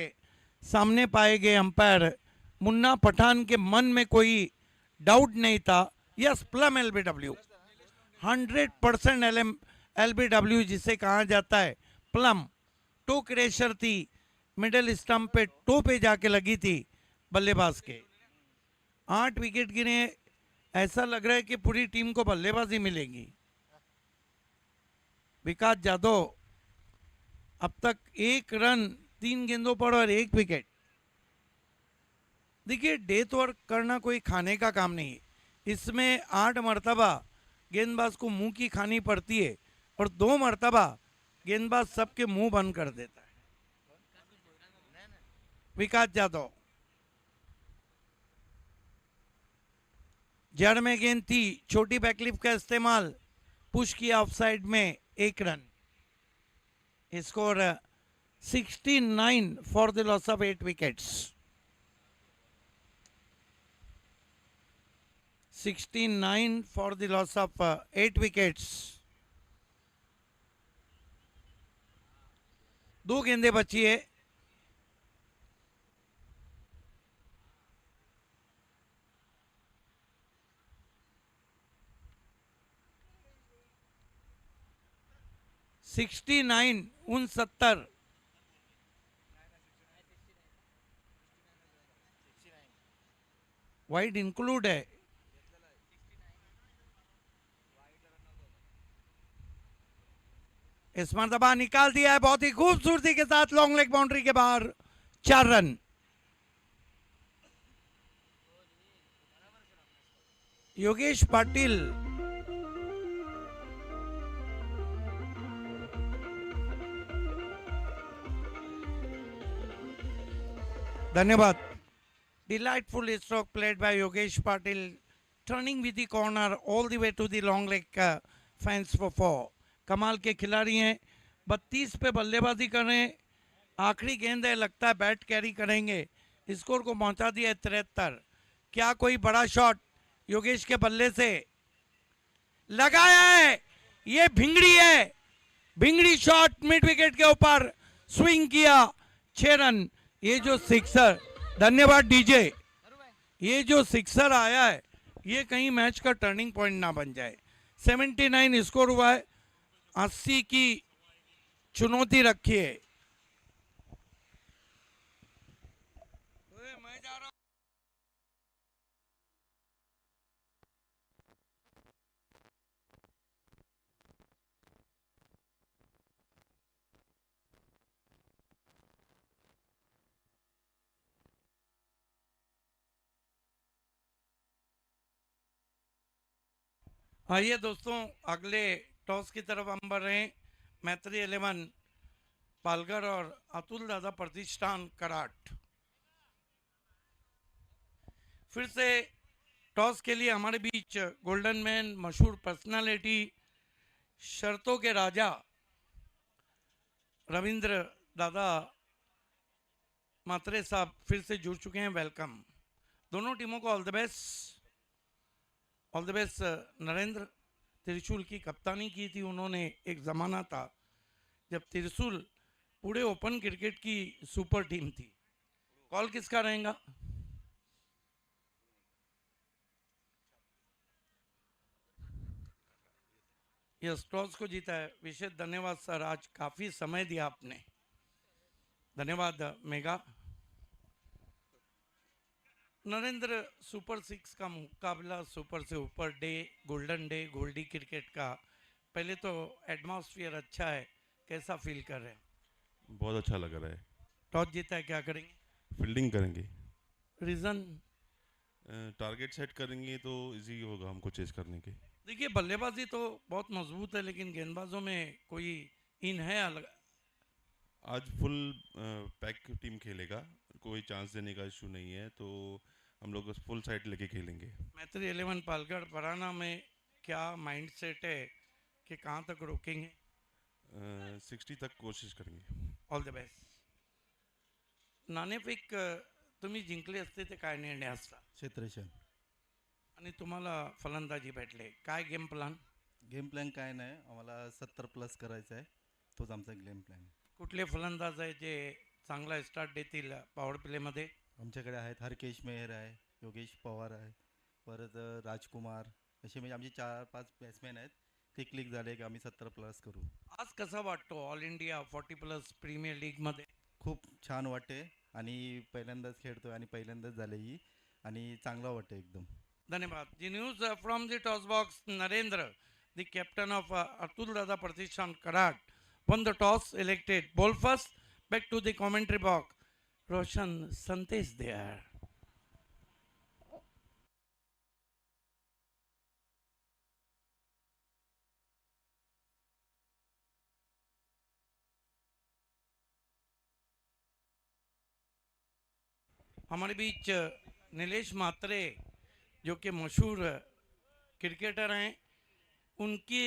सामने पाए गए अंपायर मुन्ना पठान के मन में कोई डाउट नहीं था। यस, प्लम एलबीडब्ल्यू, 100% एलबीडब्ल्यू जिसे कहा जाता है प्लम। टो क्रेशर थी, मिडल स्टंप पे टो पे जाके लगी थी बल्लेबाज के। 8 विकेट गिरे। ऐसा लग रहा है कि पूरी टीम को बल्लेबाजी मिलेगी। विकास जाधव अब तक 1 रन 3 गेंदों पर और 1 विकेट। देखिए, डेथ ओवर करना कोई खाने का काम नहीं है। इसमें 8 मरतबा गेंदबाज को मुंह की खानी पड़ती है और 2 मरतबा गेंदबाज सबके मुंह बंद कर देता है। विकास जाधव जड़ में गेंद थी, छोटी बैकलिफ्ट का इस्तेमाल, पुश किया ऑफ साइड में, 1 run. Score 69 for the loss of 8 wickets. 69 for the loss of 8 wickets. 2 गेंदें बची है। सिक्सटी 69 वाइड इंक्लूड है। इस मरतबा निकाल दिया है बहुत ही खूबसूरती के साथ लॉन्ग लेग बाउंड्री के बाहर। 4 रन। योगेश पाटिल धन्यवाद। Delightful stroke played by Yogesh Patil, turning with the corner all the way to the long leg fence for 4. कमाल के खिलाड़ी हैं। 32 पे बल्लेबाजी कर रहे हैं। आखिरी गेंद है, लगता है बैट कैरी करेंगे। स्कोर को पहुंचा दिया है 73। क्या कोई बड़ा शॉट योगेश के बल्ले से लगाया है? ये भिंगड़ी है, भिंगड़ी शॉट मिड विकेट के ऊपर स्विंग किया, 6 रन। ये जो सिक्सर, धन्यवाद डीजे, ये जो सिक्सर आया है ये कहीं मैच का टर्निंग पॉइंट ना बन जाए। 79 स्कोर हुआ है, 80 की चुनौती रखी है। मैं जा रहा हूं। आइए दोस्तों, अगले टॉस की तरफ हम बढ़ रहे हैं। मैत्री 11 पालघर और अतुल दादा प्रतिष्ठान कराट। फिर से टॉस के लिए हमारे बीच गोल्डन मैन, मशहूर पर्सनालिटी, शर्तों के राजा रविंद्र दादा मात्रे साहब फिर से जुड़ चुके हैं। वेलकम। दोनों टीमों को all the best. All the best. Narendra Trishul की कप्तानी की थी उन्होंने। एक ज़माना था जब त्रिशूल पूरे ओपन क्रिकेट की सुपर टीम थी। कॉल किसका रहेगा? यस, टॉस को जीता है। विशेष धन्यवाद सर, आज काफ़ी समय दिया आपने। धन्यवाद मेगा। नरेंद्र, सुपर 6 का मुकाबला, सुपर से ऊपर day, golden day, Goldie cricket का। पहले तो एटमॉस्फेयर अच्छा है, कैसा फील कर रहे हैं? बहुत अच्छा लग रहा है। टॉस जीता है, क्या करेंगे? फील्डिंग करेंगे। रीज़न? टारगेट सेट करेंगे तो इजी होगा हमको चेस करने के। देखिए, बल्लेबाजी तो बहुत मजबूत है, लेकिन गेंदबाजों में कोई इन है अलग? आज फुल पैक टीम खेलेगा, कोई चांस देने का इशू नहीं है, तो हम लोग फुल साइड लेके खेलेंगे। मैत्री 11 पालगढ़ पराना में क्या माइंड सेट है कि कहाँ तक रोकेंगे? 60 तक कोशिश करेंगे। All the best. नाणेफेक तुम्ही जिंकले असते ते काय निर्णय असता? क्षेत्ररक्षण. आणि तुम्हाला फलंदाजी भेटले, काय गेम प्लॅन? गेम प्लॅन काय नाही, आम्हाला 70 प्लस करायचं आहे, तोच आमचा गेम प्लॅन आहे. कुठले फलंदाज आहे जे चांगला स्टार्ट देतील पॉवर प्लेमध्ये? आमच्याकडे आहेत हरकेश मेहर आहे, योगेश पवार आहे, परत राजकुमार, असे म्हणजे आमचे 4-5 बॅट्समॅन आहेत. ते क्लिक झाले की आम्ही 70 प्लस करू. आज कसा वाटतो ऑल इंडिया 40 प्लस प्रीमियर लीगमध्ये? खूप छान वाटते आणि पहिल्यांदाच खेळतोय आणि पहिल्यांदाच झाले ही आणि चांगला वाटते एकदम. धन्यवाद. जी news from the toss box, Narendra the captain of Atul Dada Pratishthan Karat won the toss, elected ball first. Back to the commentary box, Roshan Santesh there. हमारे बीच नीलेश मात्रे जो कि मशहूर क्रिकेटर हैं, उनकी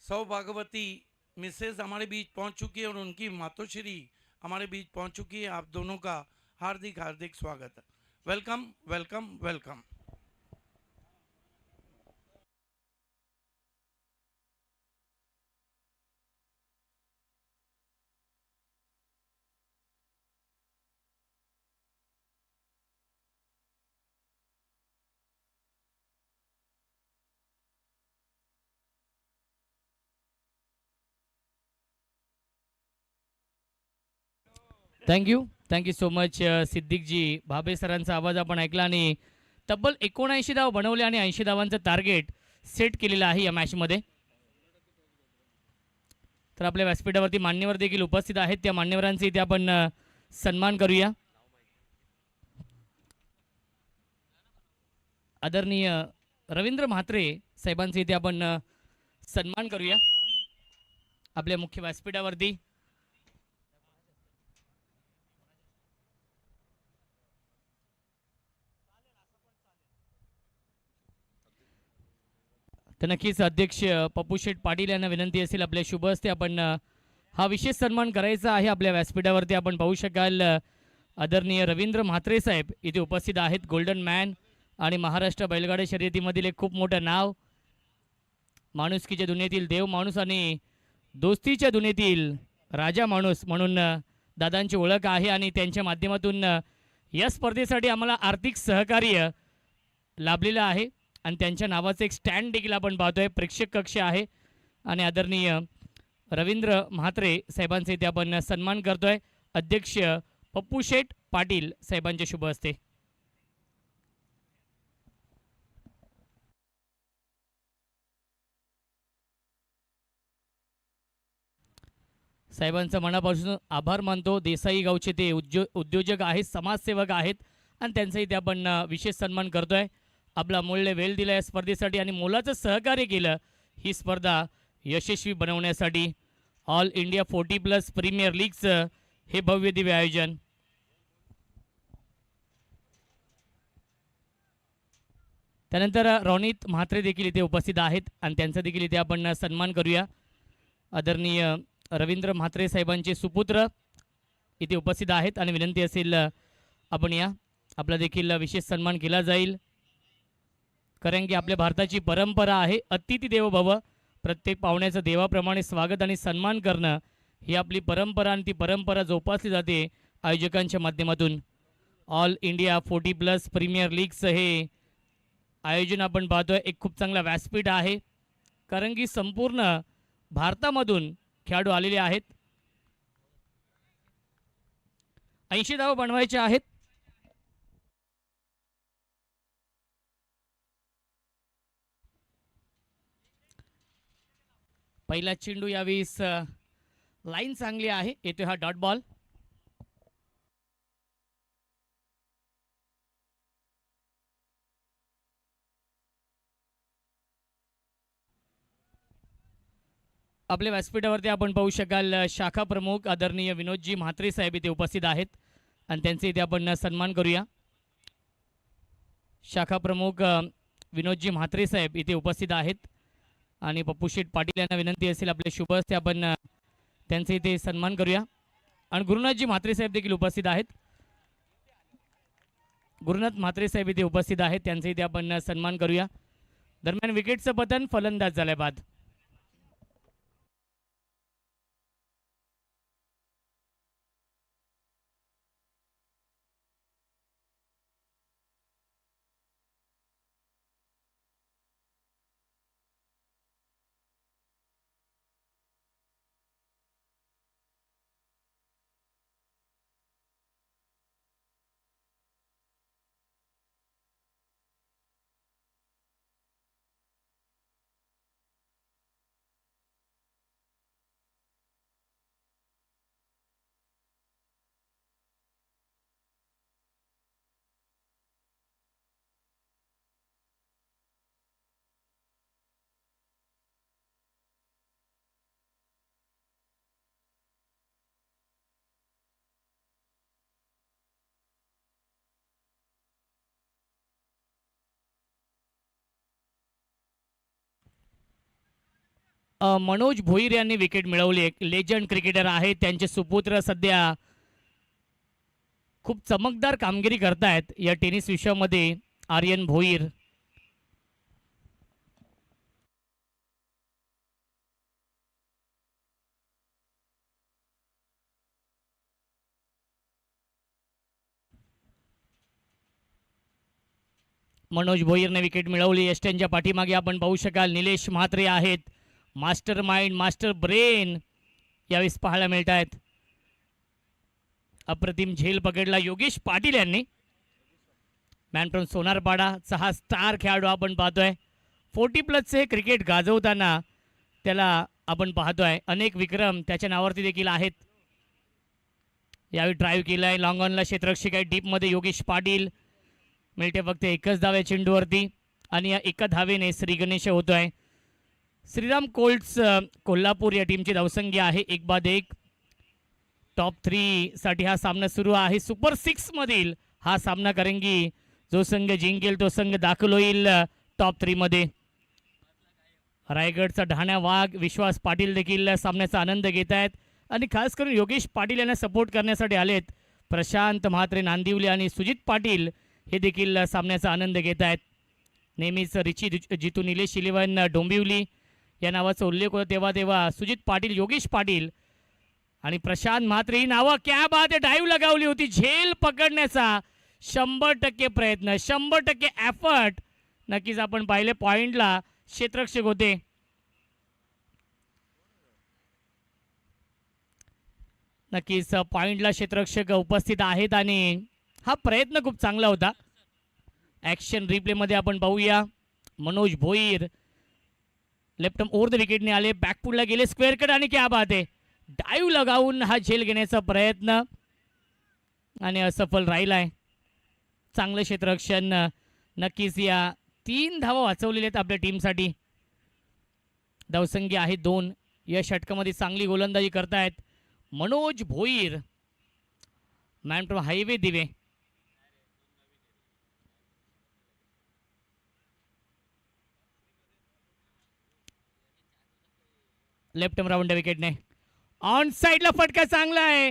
सौ भागवती मिसेज हमारे बीच पहुंच चुकी है और उनकी मातोश्री हमारे बीच पहुंच चुकी है। आप दोनों का हार्दिक हार्दिक स्वागत। Welcome welcome welcome. Thank you so much सिद्दीकजी. भाबे सरांचा आवाज आपण ऐकला आणि तब्बल 79 धाव बनवले आणि 80 धावांचं टार्गेट सेट केलेलं आहे या मॅचमध्ये. तर आपल्या व्यासपीठावरती मान्यवर देखील उपस्थित आहेत, त्या मान्यवरांचा इथे आपण सन्मान करूया. आदरणीय रवींद्र म्हात्रे साहेबांचा इथे आपण सन्मान करूया आपल्या मुख्य व्यासपीठावरती. तर नक्कीच अध्यक्ष पप्पू शेठ पाटील यांना विनंती असेल आपल्या शुभ हस्ते आपण हा विशेष सन्मान करायचा आहे. आपल्या व्यासपीठावरती आपण पाहू शकाल आदरणीय रवींद्र म्हात्रे साहेब इथे उपस्थित आहेत. गोल्डन मॅन आणि महाराष्ट्र बैलगाडा शर्यतीमधील एक खूप मोठं नाव, माणुसकीच्या दुनियेतील देव माणूस आणि दोस्तीच्या दुनियेतील राजा माणूस म्हणून दादांची ओळख आहे. आणि त्यांच्या माध्यमातून या स्पर्धेसाठी आम्हाला आर्थिक सहकार्य लाभलेलं आहे आणि त्यांच्या नावाचं एक स्टँड देखील आपण पाहतोय. प्रेक्षक कक्ष आहे आणि आदरणीय रवींद्र म्हात्रे साहेबांचे इथे आपण सन्मान करतोय. अध्यक्ष पप्पू शेठ पाटील साहेबांच्या शुभ हस्ते. साहेबांचं मनापासून आभार मानतो. देसाई गावचे ते उद्योजक आहेत, समाजसेवक आहेत आणि त्यांचा इथे आपण विशेष सन्मान करतोय. आपला मूल्य वेळ दिला या स्पर्धेसाठी आणि मोलाचं सहकार्य केलं ही स्पर्धा यशस्वी बनवण्यासाठी. ऑल इंडिया 40+ प्रीमियर लीगचं हे भव्य दिव्य आयोजन. त्यानंतर रोनित म्हात्रे देखील इथे उपस्थित आहेत आणि त्यांचा देखील इथे आपण सन्मान करूया. आदरणीय रवींद्र म्हात्रे साहेबांचे सुपुत्र इथे उपस्थित आहेत आणि विनंती असेल आपण या, आपला देखील विशेष सन्मान केला जाईल. कारण की आपल्या भारताची परंपरा आहे अतिथी देवो भव. प्रत्येक पाहुण्याचं देवाप्रमाणे स्वागत आणि सन्मान करणं ही आपली परंपरा आणि ती परंपरा जोपासली जाते आयोजकांच्या माध्यमातून. ऑल इंडिया 40+ प्रीमियर लीगचं हे आयोजन आपण पाहतोय. एक खूप चांगला व्यासपीठ आहे कारण की संपूर्ण भारतामधून खेळाडू आलेले आहेत. 80 धावा बनवायच्या आहेत. पहिला चेंडू यावेळेस लाईन चांगली आहे. येतोय हा डॉट बॉल. आपल्या व्यासपीठावरती आपण पाहू शकाल शाखा प्रमुख आदरणीय विनोदजी म्हात्रे साहेब इथे उपस्थित आहेत आणि त्यांचे इथे आपण सन्मान करूया. शाखा प्रमुख विनोदजी म्हात्रे साहेब इथे उपस्थित आहेत आणि पप्पू शेठ पाटील यांना विनंती असेल आपल्या शुभ हस्ते आपण त्यांचे इथे सन्मान करूया. आणि गुरुनाथजी म्हात्रे साहेब देखील उपस्थित आहेत. गुरुनाथ म्हात्रे साहेब इथे उपस्थित आहेत, त्यांचे इथे आपण सन्मान करूया. दरम्यान विकेटचं पतन फलंदाज झाल्या बाद. मनोज भोईर यांनी विकेट मिळवली. एक लेजंड क्रिकेटर आहे, त्यांचे सुपुत्र सध्या खूप चमकदार कामगिरी करतायत या टेनिस विश्वामध्ये. आर्यन भोईर मनोज भोईरने विकेट मिळवली. यष्ट्यांच्या पाठीमागे आपण पाहू शकाल निलेश म्हात्रे आहेत. मास्टर माइंड, मास्टर ब्रेन यावेळेस पाहायला मिळत आहेत. अप्रतिम झेल पकडला योगेश पाटील यांनी. मॅन फ्रॉम सोनारपाडाचा हा स्टार खेळाडू आपण पाहतोय. 40+ क्रिकेट गाजवताना त्याला आपण पाहतोय. अनेक विक्रम त्याच्या नावावरती देखील आहेत. यावेळी ड्राईव्ह केलाय, लॉंग ऑनला क्षेत्ररक्षक आहे. डीपमध्ये योगेश पाटील. मिळते फक्त एकच धाव आहे चेंडूवरती आणि या एका धावेने श्री गणेश होतोय. श्रीराम कोल्ट्स कोल्हापूर या टीमची धावसंख्या आहे 1/1. टॉप 3 साठी हा सामना सुरू आहे. सुपर 6 मधील हा सामना कारण की जो संघ जिंकेल तो संघ दाखल होईल टॉप 3 मध्ये. रायगडचा ढाण्या वाघ विश्वास पाटील देखील सामन्याचा आनंद घेत आहेत आणि खास करून योगेश पाटील यांना सपोर्ट करण्यासाठी आलेत. प्रशांत म्हात्रे नांदिवली आणि सुजित पाटील हे देखील सामन्याचा आनंद घेत आहेत. नेहमीच रिची जितू निलेश इलेव्हन डोंबिवली या नावाचा उल्लेख होता तेव्हा तेव्हा सुजित पाटील, योगेश पाटील आणि प्रशांत म्हात्रे ही नावं क्या बात आहे. डाईव्ह लगावली होती, झेल पकडण्याचा 100% प्रयत्न, 100% एफर्ट. नक्कीच आपण पाहिले पॉइंटला क्षेत्ररक्षक होते. नक्कीच पॉइंटला क्षेत्ररक्षक उपस्थित आहेत आणि हा प्रयत्न खूप चांगला होता. ॲक्शन रिप्लेमध्ये आपण पाहूया. Manoj Bhoir left over the विकेटने आले, बॅकफुटला गेले, स्क्वेअर कट आणि क्या बात आहे. डाईव्ह लगावून हा झेल घेण्याचा प्रयत्न आणि असफल राहिलाय. चांगलं क्षेत्ररक्षण. नक्कीच या 3 धावा वाचवलेल्या आहेत आपल्या टीमसाठी. धावसंख्या आहे 2. या षटकामध्ये चांगली गोलंदाजी करतायत Manoj Bhoir, man from highway Dive. Left round विकेटने ऑन साइडला फटका चांगला आहे.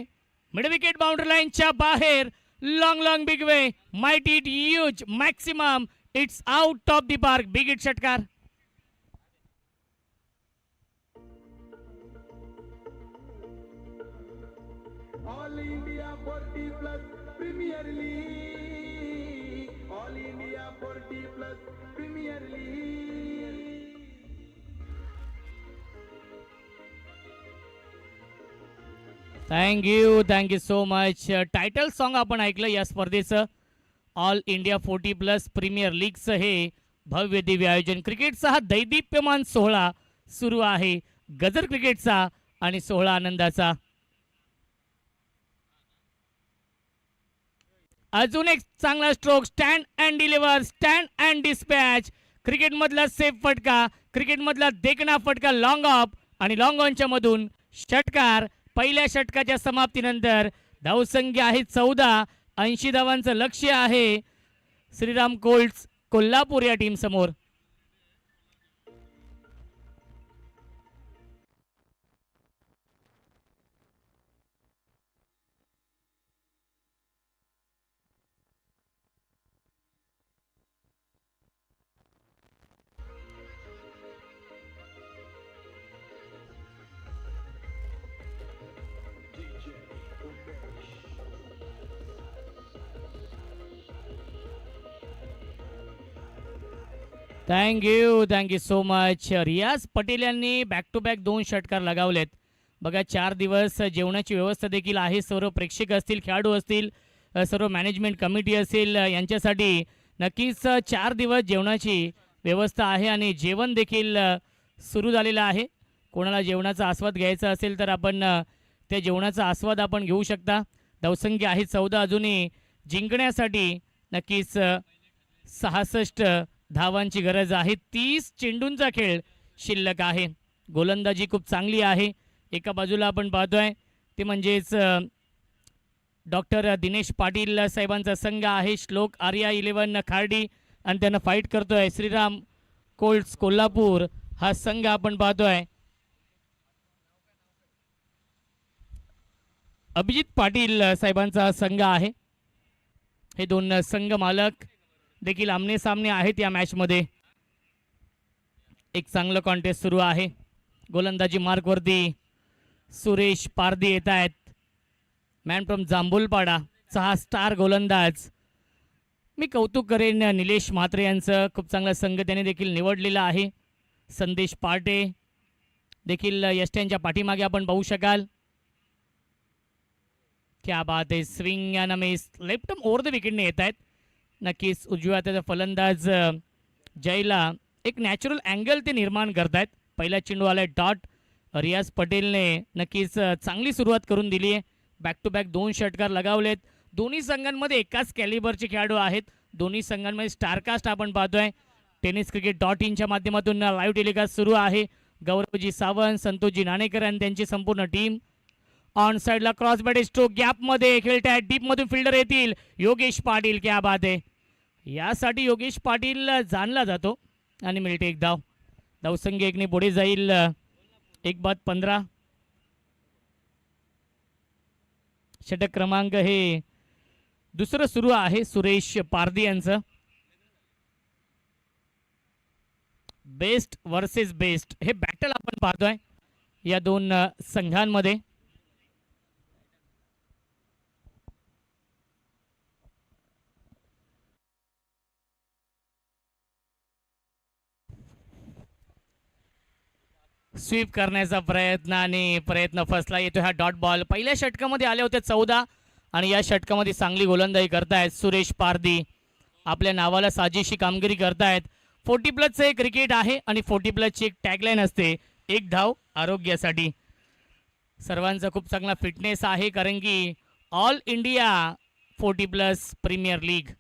मिड विकेट बाउंड्री लाईनच्या बाहेर. Long big way, might it huge, maximum, it's out of the park. Big hit षटकार. All India 40 plus premier league, all India 40 plus premier league. Thank you so much. Title song आपण ऐकलं या स्पर्धेचं. All India 40 plus premier लीगचं हे भव्य दिव्य आयोजन. क्रिकेटचा हा दैदिप्यमान सोहळा सुरू आहे. गजर क्रिकेटचा आणि सोहळा आनंदाचा. अजून एक चांगला stroke. Stand and deliver, stand and dispatch. क्रिकेटमधला सेफ फटका, क्रिकेटमधला देखणा फटका लॉंग ऑफ आणि लॉंग ऑनच्या मधून षटकार. पहिल्या षटकाच्या समाप्तीनंतर धावसंख्या आहे 14. 80 धावांचं लक्ष्य आहे श्रीराम कोल्ट्स कोल्हापूर या टीम समोर. Thank you so much. रियाज पटेल यांनी बॅक टू बॅक 2 षटकार लगावलेत. बघा 4 दिवस जेवणाची व्यवस्था देखील आहे. सर्व प्रेक्षक असतील, खेळाडू असतील, सर्व मॅनेजमेंट कमिटी असेल, यांच्यासाठी नक्कीच 4 दिवस जेवणाची व्यवस्था आहे आणि जेवण देखील सुरू झालेलं आहे. कोणाला जेवणाचा आस्वाद घ्यायचा असेल तर आपण त्या जेवणाचा आस्वाद आपण घेऊ शकता. धावसंख्या आहे 14. अजूनही जिंकण्यासाठी नक्कीच 66 धावांची गरज आहे. 30 चेंडूंचा खेळ शिल्लक आहे. गोलंदाजी खूप चांगली आहे. एका बाजूला आपण पाहतोय ते म्हणजेच डॉक्टर दिनेश पाटील साहेबांचा संघ आहे. श्लोक आर्या 11 खार्डी आणि त्यांना फाईट करतोय श्रीराम कोल्ट्स कोल्हापूर हा संघ आपण पाहतोय. अभिजित पाटील साहेबांचा संघ आहे. हे 2 संघ मालक देखील आमने सामने आहेत या मॅचमध्ये. एक चांगलं कॉन्टेस्ट सुरू आहे. गोलंदाजी मार्कवरती सुरेश पारदी येत आहेत. मॅन फ्रॉम जांभूलपाडा 6 स्टार गोलंदाज. मी कौतुक करेन निलेश म्हात्रे यांचं. खूप चांगला संघ त्याने देखील निवडलेला आहे. संदेश पाटे देखील यष्ट्यांच्या पाठीमागे आपण पाहू शकाल. क्या बात आहे. Swing and miss. Left over the विकेटने येत आहेत. नक्कीच उजव्या हाताचा फलंदाज जयला एक नॅचरल अँगल ते निर्माण करतायत. पहिला चेंडू आलाय डॉट. रियाज पटेलने नक्कीच चांगली सुरुवात करून दिली आहे. बॅक टू बॅक 2 षटकार लगावलेत. दोन्ही संघांमध्ये एकाच कॅलिबरचे खेळाडू आहेत. दोन्ही संघांमध्ये स्टारकास्ट आपण पाहतोय. टेनिस क्रिकेट .inच्या माध्यमातून लाईव्ह टेलिकास्ट सुरू आहे. गौरवजी सावंत, संतोषजी नाणेकर आणि त्यांची संपूर्ण टीम. ऑन साइडला क्रॉस बॅट स्ट्रोक गॅपमध्ये खेळतायत. डीपमधून फिल्डर येतील योगेश पाटील. क्या बात आहे. यासाठी योगेश पाटील जाणला जातो आणि मिळते एक धाव. धावसंख्या 1ने पुढे जाईल. 1 बाद 15. षटक क्रमांक हे दुसरं सुरू आहे सुरेश पारदी यांचं. बेस्ट वर्सेस बेस्ट हे बॅटल आपण पाहतोय या दोन संघांमध्ये. स्वीप करण्याचा प्रयत्न आणि प्रयत्न फसला. येतो हा डॉट बॉल. पहिल्या षटकामध्ये आले होते 14 आणि या षटकामध्ये चांगली गोलंदाजी करतायत सुरेश पारदी. आपल्या नावाला साजेशी कामगिरी करतायत. 40+ हे क्रिकेट आहे आणि 40+ ची एक टॅगलाईन असते, एक धाव आरोग्यासाठी. सर्वांचा खूप चांगला फिटनेस आहे कारण की ऑल इंडिया 40+ प्रीमियर लीग.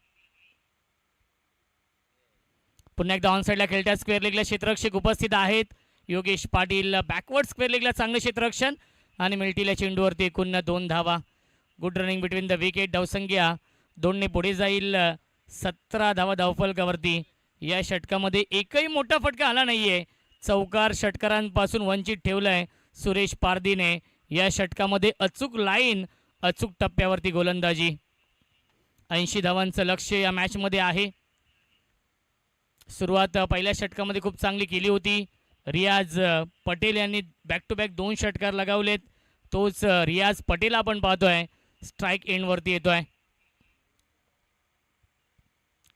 पुन्हा एकदा ऑन साईडला खेळत्या स्क्वेअर लेगला क्षेत्ररक्षक उपस्थित आहेत. योगेश पाटील बॅकवर्ड स्क्वेअर लेगला चांगले क्षेत्ररक्षण आणि मिल्टीला चेंडूवरती एकूण 2 धावा. Good running between the wicket. धावसंख्या 2ने पुढे जाईल. 17 धावा धावफलकावरती. या षटकामध्ये एकही मोठा फटका आला नाहीये. चौकार षटकारांपासून वंचित ठेवलंय सुरेश पारदीने. या षटकामध्ये अचूक लाईन, अचूक टप्प्यावरती गोलंदाजी. 80 धावांचं लक्ष या मॅचमध्ये आहे. सुरुवात पहिल्या षटकामध्ये खूप चांगली केली होती. रियाज पटेल यांनी बॅक टू बॅक 2 षटकार लगावलेत. तोच रियाज पटेल आपण पाहतोय स्ट्राईक एंडवरती येतोय.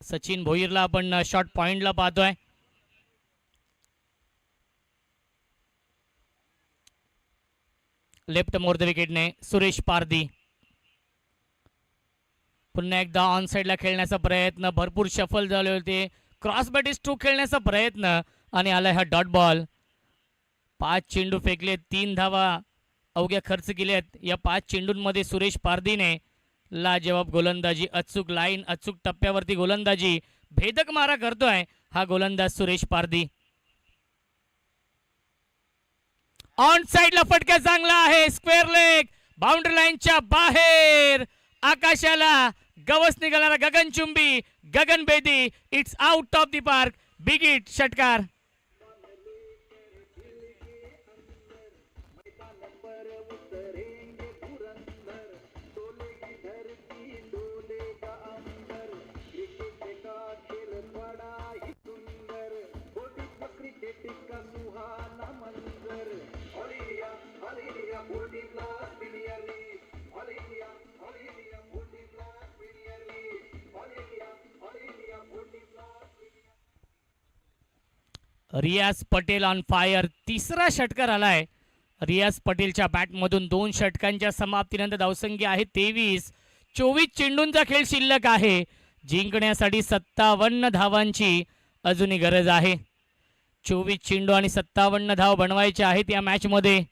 सचिन भोईरला आपण शॉर्ट पॉइंटला पाहतोय. लेफ्ट मोर द विकेटने सुरेश पारदी. पुन्हा एकदा ऑन साईडला खेळण्याचा प्रयत्न. भरपूर शफल झाले होते. क्रॉस बॅटी स्ट्रोक खेळण्याचा प्रयत्न आणि आलाय हा डॉट बॉल. 5 चेंडू फेकले, 3 धावा अवघ्या खर्च केल्यात. या 5 चेंडूंमध्ये सुरेश पारदीने लाजवाब गोलंदाजी, अचूक लाईन, अचूक टप्प्यावरती गोलंदाजी, भेदक मारा करतोय हा गोलंदाज सुरेश पारदी. ऑन साइडला फटका चांगला आहे. स्क्वेअर लेग, बाउंड्री लाईनच्या बाहेर आकाशाला गवस निघाणारा गगनचुंबी, गगनभेदी. It's out of the park. Big hit षटकार. रियाज पटेल ऑन फायर. तिसरा षटकार आलाय रियाज पटेलच्या बॅटमधून. 2 षटकांच्या समाप्तीनंतर धावसंख्या आहे 23. 24 चेंडूंचा खेळ शिल्लक आहे. जिंकण्यासाठी 57 धावांची अजूनही गरज आहे. 24 चेंडू आणि 57 धाव बनवायचे आहेत या मॅचमध्ये.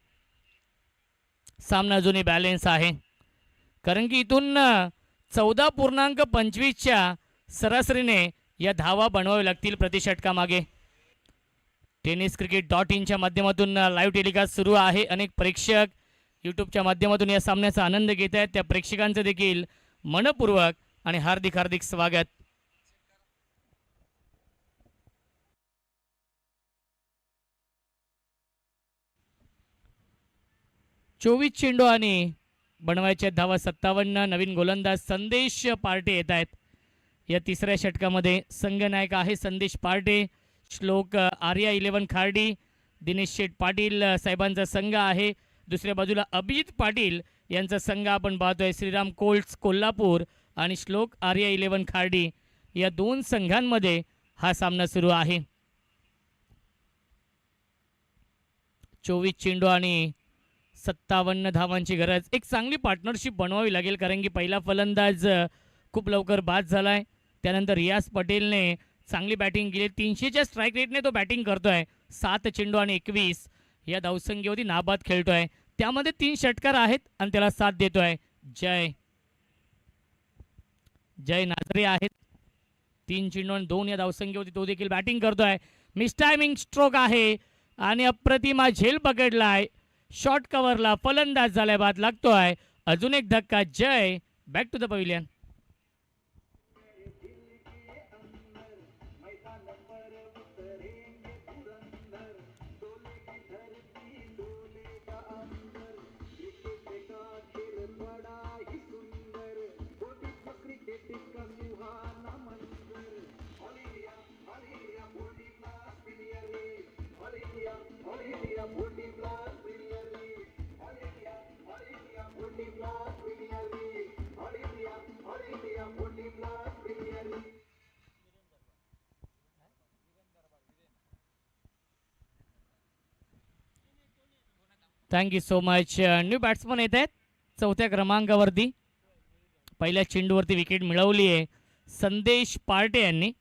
सामना अजूनही बॅलेन्स आहे कारण की इथून 14.25च्या सरासरीने या धावा बनवाव्या लागतील प्रति षटकामागे. tenniscricket.in माध्यमातून लाईव्ह टेलिकास्ट सुरू आहे. अनेक प्रेक्षक यूट्यूबच्या माध्यमातून या सामन्याचा आनंद घेत आहेत. त्या प्रेक्षकांचं देखील मनपूर्वक आणि हार्दिक हार्दिक स्वागत. चोवीस चेंडू आणि बनवायच्या धावा 57. नवीन गोलंदाज संदेश पार्टे येत आहेत. या तिसऱ्या षटकामध्ये संघनायक आहे संदेश पार्टे. श्लोक आर्या 11 खार्डी, दिनेश शेठ पाटील साहेबांचा संघ आहे. दुसऱ्या बाजूला अभिजित पाटील यांचा संघ आपण पाहतोय. श्रीराम कोल्ट्स कोल्हापूर आणि श्लोक आर्या 11 खार्डी या 2 संघांमध्ये हा सामना सुरू आहे. 24 चेंडू आणि 57 धावांची गरज. एक चांगली पार्टनरशिप बनवावी लागेल कारण की पहिला फलंदाज खूप लवकर बाद झालाय. त्यानंतर रियाज पटेलने चांगली बॅटिंग केली. 300च्या स्ट्राईक रेटने तो बॅटिंग करतोय. 7 चेंडू आणि 21 या धावसंख्येवरती नाबाद खेळतोय. त्यामध्ये 3 षटकार आहेत आणि त्याला साथ देतोय जय नाझरे आहेत. 3 चेंडू आणि 2 या धावसंख्येवरती तो देखील बॅटिंग करतोय. मिसटायमिंग स्ट्रोक आहे आणि अप्रतिमा झेल पकडलाय. शॉर्ट कव्हरला फलंदाज झालाय, बाद लागतोय. अजून एक धक्का. Jay back to the pavilion. Thank you so much. New batsman येत आहेत चौथ्या क्रमांकावरती. पहिल्या चेंडूवरती विकेट मिळवली आहे संदेश पार्टे यांनी.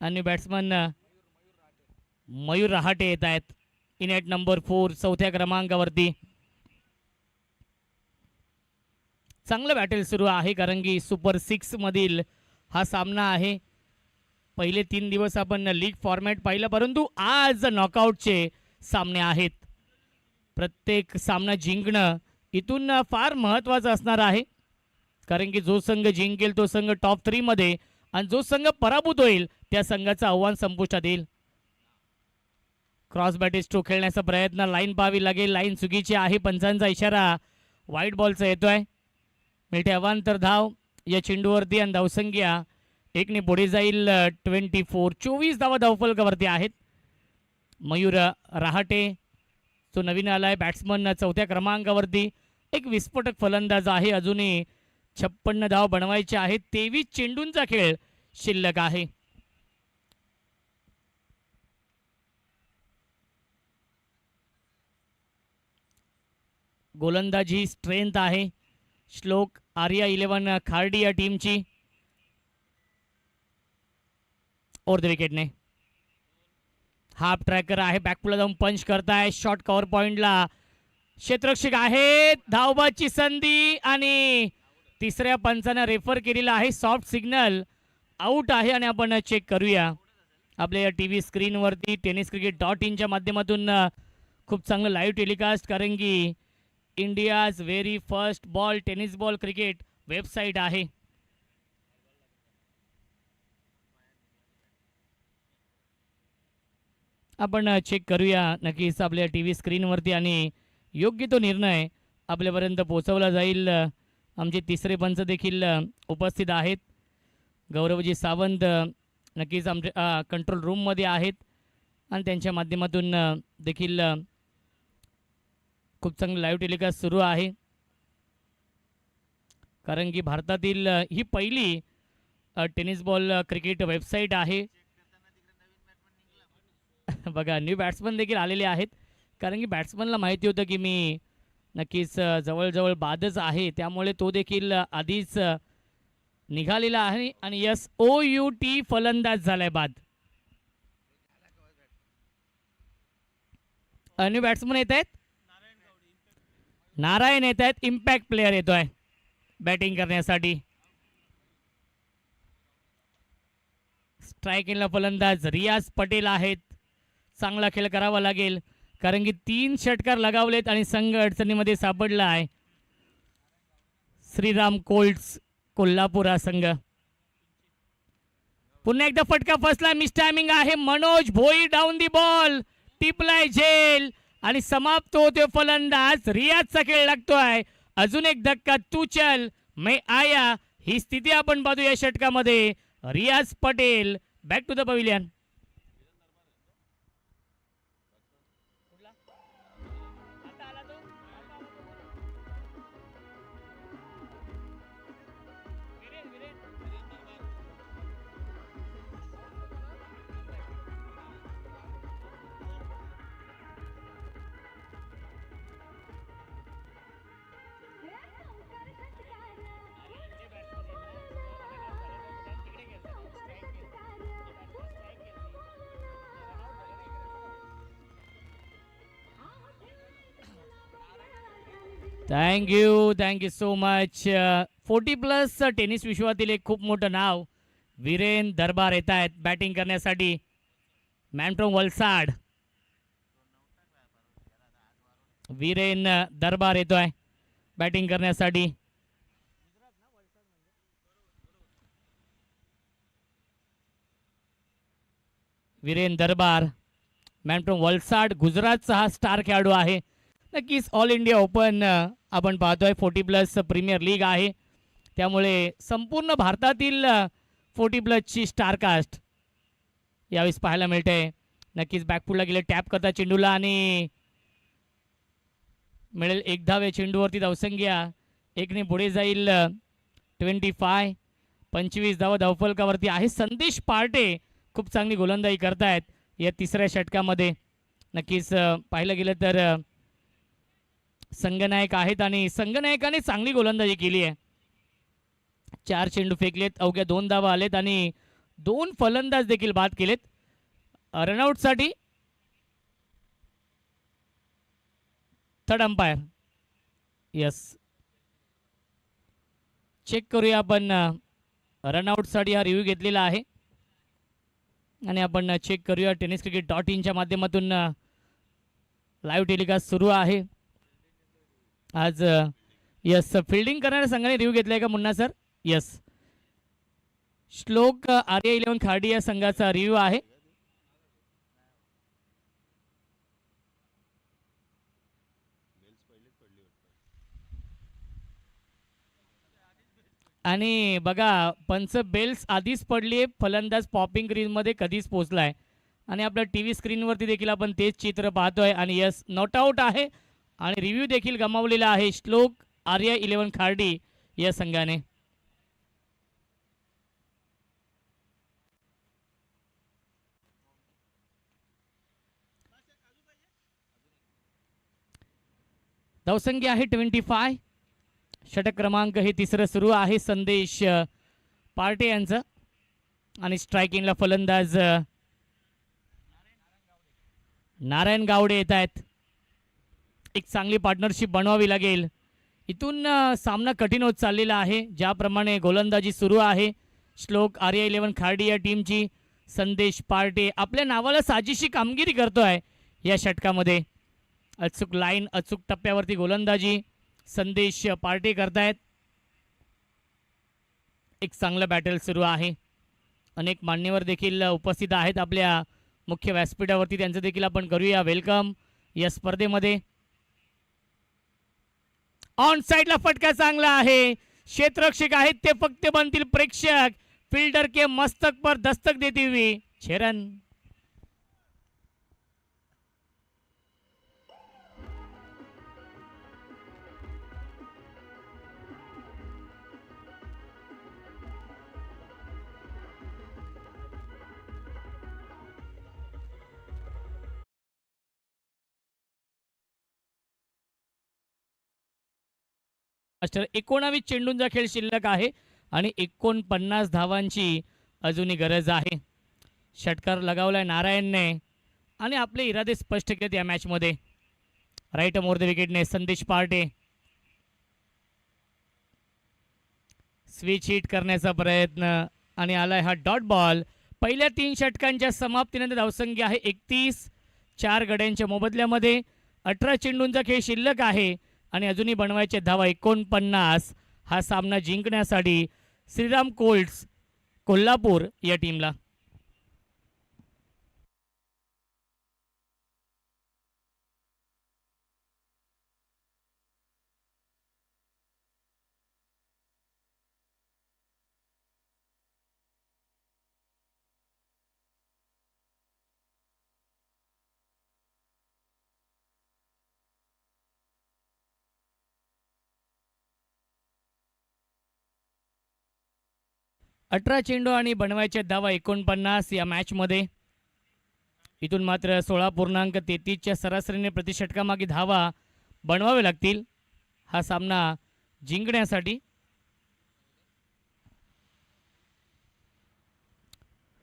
आणि बॅट्समन मयूर रहाटे येत आहेत इन ॲट नंबर 4 चौथ्या क्रमांकावरती. चांगलं बॅटल सुरू आहे कारण की सुपर 6 मधील हा सामना आहे. पहिले 3 दिवस आपण लीग फॉर्मॅट पाहिलं, परंतु आज नॉकआउटचे सामने आहेत. प्रत्येक सामना जिंकणं इथून फार महत्त्वाचं असणार आहे कारण की जो संघ जिंकेल तो संघ टॉप 3 मध्ये आणि जो संघ पराभूत होईल त्या संघाचं आव्हान संपुष्टात येईल. क्रॉस बॅटी स्ट्रोक खेळण्याचा प्रयत्न, लाईन पाहावी लागेल, लाईन चुकीची आहे, पंचांचा इशारा व्हाईट बॉलचा येतोय. मिळते अवांतर धाव या चेंडूवरती आणि धावसंख्या 1 ने पुढे जाईल. 24 धावा धावफलकावरती आहेत. मयूर रहाटे तो नवीन आलाय बॅट्समन चौथ्या क्रमांकावरती. एक विस्फोटक फलंदाज आहे. अजूनही 56 धाव बनवायचे आहेत. 23 चेंडूंचा खेळ शिल्लक आहे. गोलंदाजी स्ट्रेंथ आहे श्लोक आर्या 11 खार्डी या टीमची. ओव्हर द विकेटने हाफ ट्रॅकर आहे. बॅकपुला जाऊन पंच करताय. शॉर्ट कव्हर पॉइंटला क्षेत्ररक्षक आहे. धावबाची संधी आणि तिसऱ्या पंचानं रेफर केलेला आहे. सॉफ्ट सिग्नल आउट आहे. आणि आपण चेक करूया आपल्या TV स्क्रीनवरती tenniscricket.in माध्यमातून खूप चांगलं लाईव्ह टेलिकास्ट कारण की India's very first ball tennis ball cricket website आहे. आपण चेक करूया नक्कीच आपल्या TV स्क्रीनवरती आणि योग्य तो निर्णय आपल्यापर्यंत पोहोचवला जाईल. आमचे तिसरे पंच देखील उपस्थित आहेत. गौरवजी सावंत नक्कीच आमच्या कंट्रोल रूममध्ये आहेत आणि त्यांच्या माध्यमातून देखील खूप चांगलं लाईव्ह टेलिकास्ट सुरू आहे कारण की भारतातील ही पहिली टेनिस बॉल क्रिकेट वेबसाईट आहे. बघा न्यू बॅट्समन देखील आलेले आहेत कारण की बॅट्समनला माहिती होतं की मी नक्कीच जवळजवळ बादच आहे त्यामुळे तो देखील आधीच निघालेला आहे. आणि SOUT फलंदाज झालाय बाद. न्यू बॅट्समन येत आहेत. नारायण येत आहेत. इम्पॅक्ट प्लेअर येतोय बॅटिंग करण्यासाठी. स्ट्रायकिंगला फलंदाज रियाज पटेल आहेत. चांगला खेळ करावा लागेल कारण की 3 षटकार लगावलेत आणि संघ अडचणीमध्ये सापडला आहे. श्रीराम कोल्ट्स कोल्हापूर हा संघ. पुन्हा एकदा फटका फसला. मिस टायमिंग आहे. मनोज भोई डाऊन दी बॉल टिपलाय झेल आणि समाप्त होतोय फलंदाज. रियाजचा खेळ लागतोय. अजून एक धक्का. तू चल मैं आया ही स्थिती आपण पाहतो या षटकामध्ये. Riyaz Patel back to the pavilion. Thank you so much. 40+ tennis विश्वातील एक खूप मोठं नाव वीरेन दरबार येत आहेत बॅटिंग करण्यासाठी. मॅन फ्रॉम वलसाड वीरेन दरबार येतोय बॅटिंग करण्यासाठी. वीरेन दरबार मॅन फ्रॉम वलसाड गुजरातचा हा स्टार खेळाडू आहे. नक्कीच ऑल इंडिया ओपन आपण पाहतोय. 40+ प्रीमियर लीग आहे त्यामुळे संपूर्ण भारतातील 40+ ची स्टारकास्ट यावेळेस पाहायला मिळते. नक्कीच बॅकफुटला गेले. टॅप करता चेंडूला आणि मिळेल 1 धाव. या चेंडूवरती धावसंख्या 1 ने पुढे जाईल. 25 धावा धावफलकावरती आहे. संदेश पार्टे खूप चांगली गोलंदाजी करतायत या तिसऱ्या षटकामध्ये. नक्कीच पाहिलं गेलं तर संघनायक आहेत आणि संघनायकाने चांगली गोलंदाजी केली आहे. 4 चेंडू फेकलेत, अवघ्या 2 धावा आलेत आणि 2 फलंदाज देखील बाद केलेत. रनआउटसाठी थर्ड अंपायर. यस, चेक करूया आपण. रनआउटसाठी हा रिव्ह्यू घेतलेला आहे आणि आपण चेक करूया. टेनिस क्रिकेट .inच्या माध्यमातून लाईव्ह टेलिकास्ट सुरू आहे आज. यस, फिल्डिंग करणाऱ्या संघाने रिव्ह्यू घेतलाय का मुन्ना सर? यस, श्लोक आर्या 11 खार्डी या संघाचा रिव्ह्यू आहे. आणि बघा, पंच बेल्स आधीच पडली. फलंदाज पॉपिंग ग्रीनमध्ये कधीच पोहोचलाय आणि आपल्या टी व्ही स्क्रीनवरती देखील आपण तेच चित्र पाहतोय. आणि यस, नॉट आऊट आहे आणि रिव्ह्यू देखील गमावलेला आहे श्लोक आर्या 11 खार्डी या संघाने. धावसंख्या आहे 25. षटक क्रमांक हे तिसरं सुरू आहे. संदेश पार्टे यांचं आणि स्ट्रायकिंगला फलंदाज नारायण गावडे येत आहेत. एक चांगली पार्टनरशिप बनवावी लागेल. इथून सामना कठीण होत चाललेला आहे. ज्याप्रमाणे गोलंदाजी सुरू आहे श्लोक आर्या 11 खार्डी या टीमची, संदेश पार्टे आपल्या नावाला साजेशी कामगिरी करतोय या षटकामध्ये. अचूक लाईन, अचूक टप्प्यावरती गोलंदाजी संदेश पार्टे करतायत. एक चांगलं बॅटल सुरू आहे. अनेक मान्यवर देखील उपस्थित आहेत आपल्या मुख्य व्यासपीठावरती. त्यांचं देखील आपण करूया वेलकम या स्पर्धेमध्ये. ऑन साइडला फटका चांगला आहे. क्षेत्ररक्षक आहेत ते फक्त बनतील प्रेक्षक. फील्डर के मस्तक पर दस्तक देती हुई 6 रन. मास्टर 19 चेंडूंचा खेळ शिल्लक आहे आणि 49 धावांची अजूनही गरज आहे. षटकार लगावलाय नारायणने आणि आपले इरादे स्पष्ट केलेत या मॅचमध्ये. राईट मोर द विकेटने संदेश पार्टे. स्विच हिट करण्याचा प्रयत्न आणि आलाय हा डॉट बॉल. पहिल्या 3 षटकांच्या समाप्तीनंतर धावसंख्या आहे 31. 4 गड्यांच्या मोबदल्यामध्ये 18 चेंडूंचा खेळ शिल्लक आहे आणि अजूनही बनवायचे धावा 49. हा सामना जिंकण्यासाठी श्रीराम कोल्ड्स कोल्हापूर या टीमला. अठरा चेंडू आणि बनवायचे धावा 49 या मॅचमध्ये. इथून मात्र 16.33च्या सरासरीने प्रतिषटकामागे धावा बनवावे लागतील हा सामना जिंकण्यासाठी.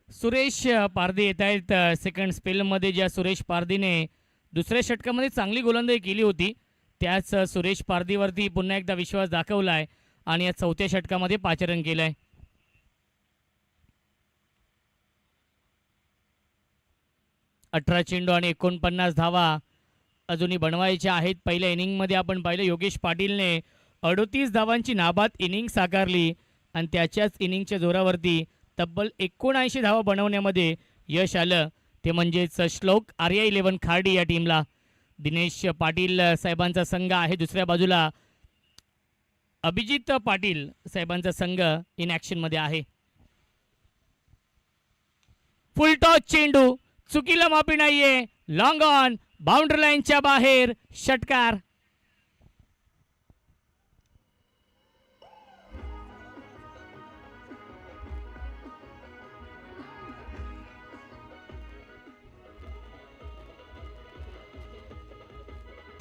सुरेश पारधी येत आहेत सेकंड स्पेलमध्ये. ज्या सुरेश पारधीने दुसऱ्या षटकामध्ये चांगली गोलंदाजी केली होती त्याच सुरेश पारधीवरती पुन्हा एकदा विश्वास दाखवलाय आणि या चौथ्या षटकामध्ये 5 रन केलाय. अठरा चेंडू आणि 49 धावा अजूनही बनवायच्या आहेत. पहिल्या इनिंगमध्ये आपण पाहिलं योगेश पाटीलने 38 धावांची नाबाद इनिंग साकारली आणि त्याच्याच इनिंगच्या जोरावरती तब्बल 79 धावा बनवण्यामध्ये यश आलं. ते म्हणजेच श्लोक आर्या 11 खार्डी या टीमला. दिनेश पाटील साहेबांचा संघ आहे. दुसऱ्या बाजूला अभिजित पाटील साहेबांचा संघ इन ॲक्शनमध्ये आहे. फुल टॉस चेंडू, चुकीला माफी नाहीये. लॉंग ऑन, बाउंड्री लाईनच्या बाहेर, षटकार.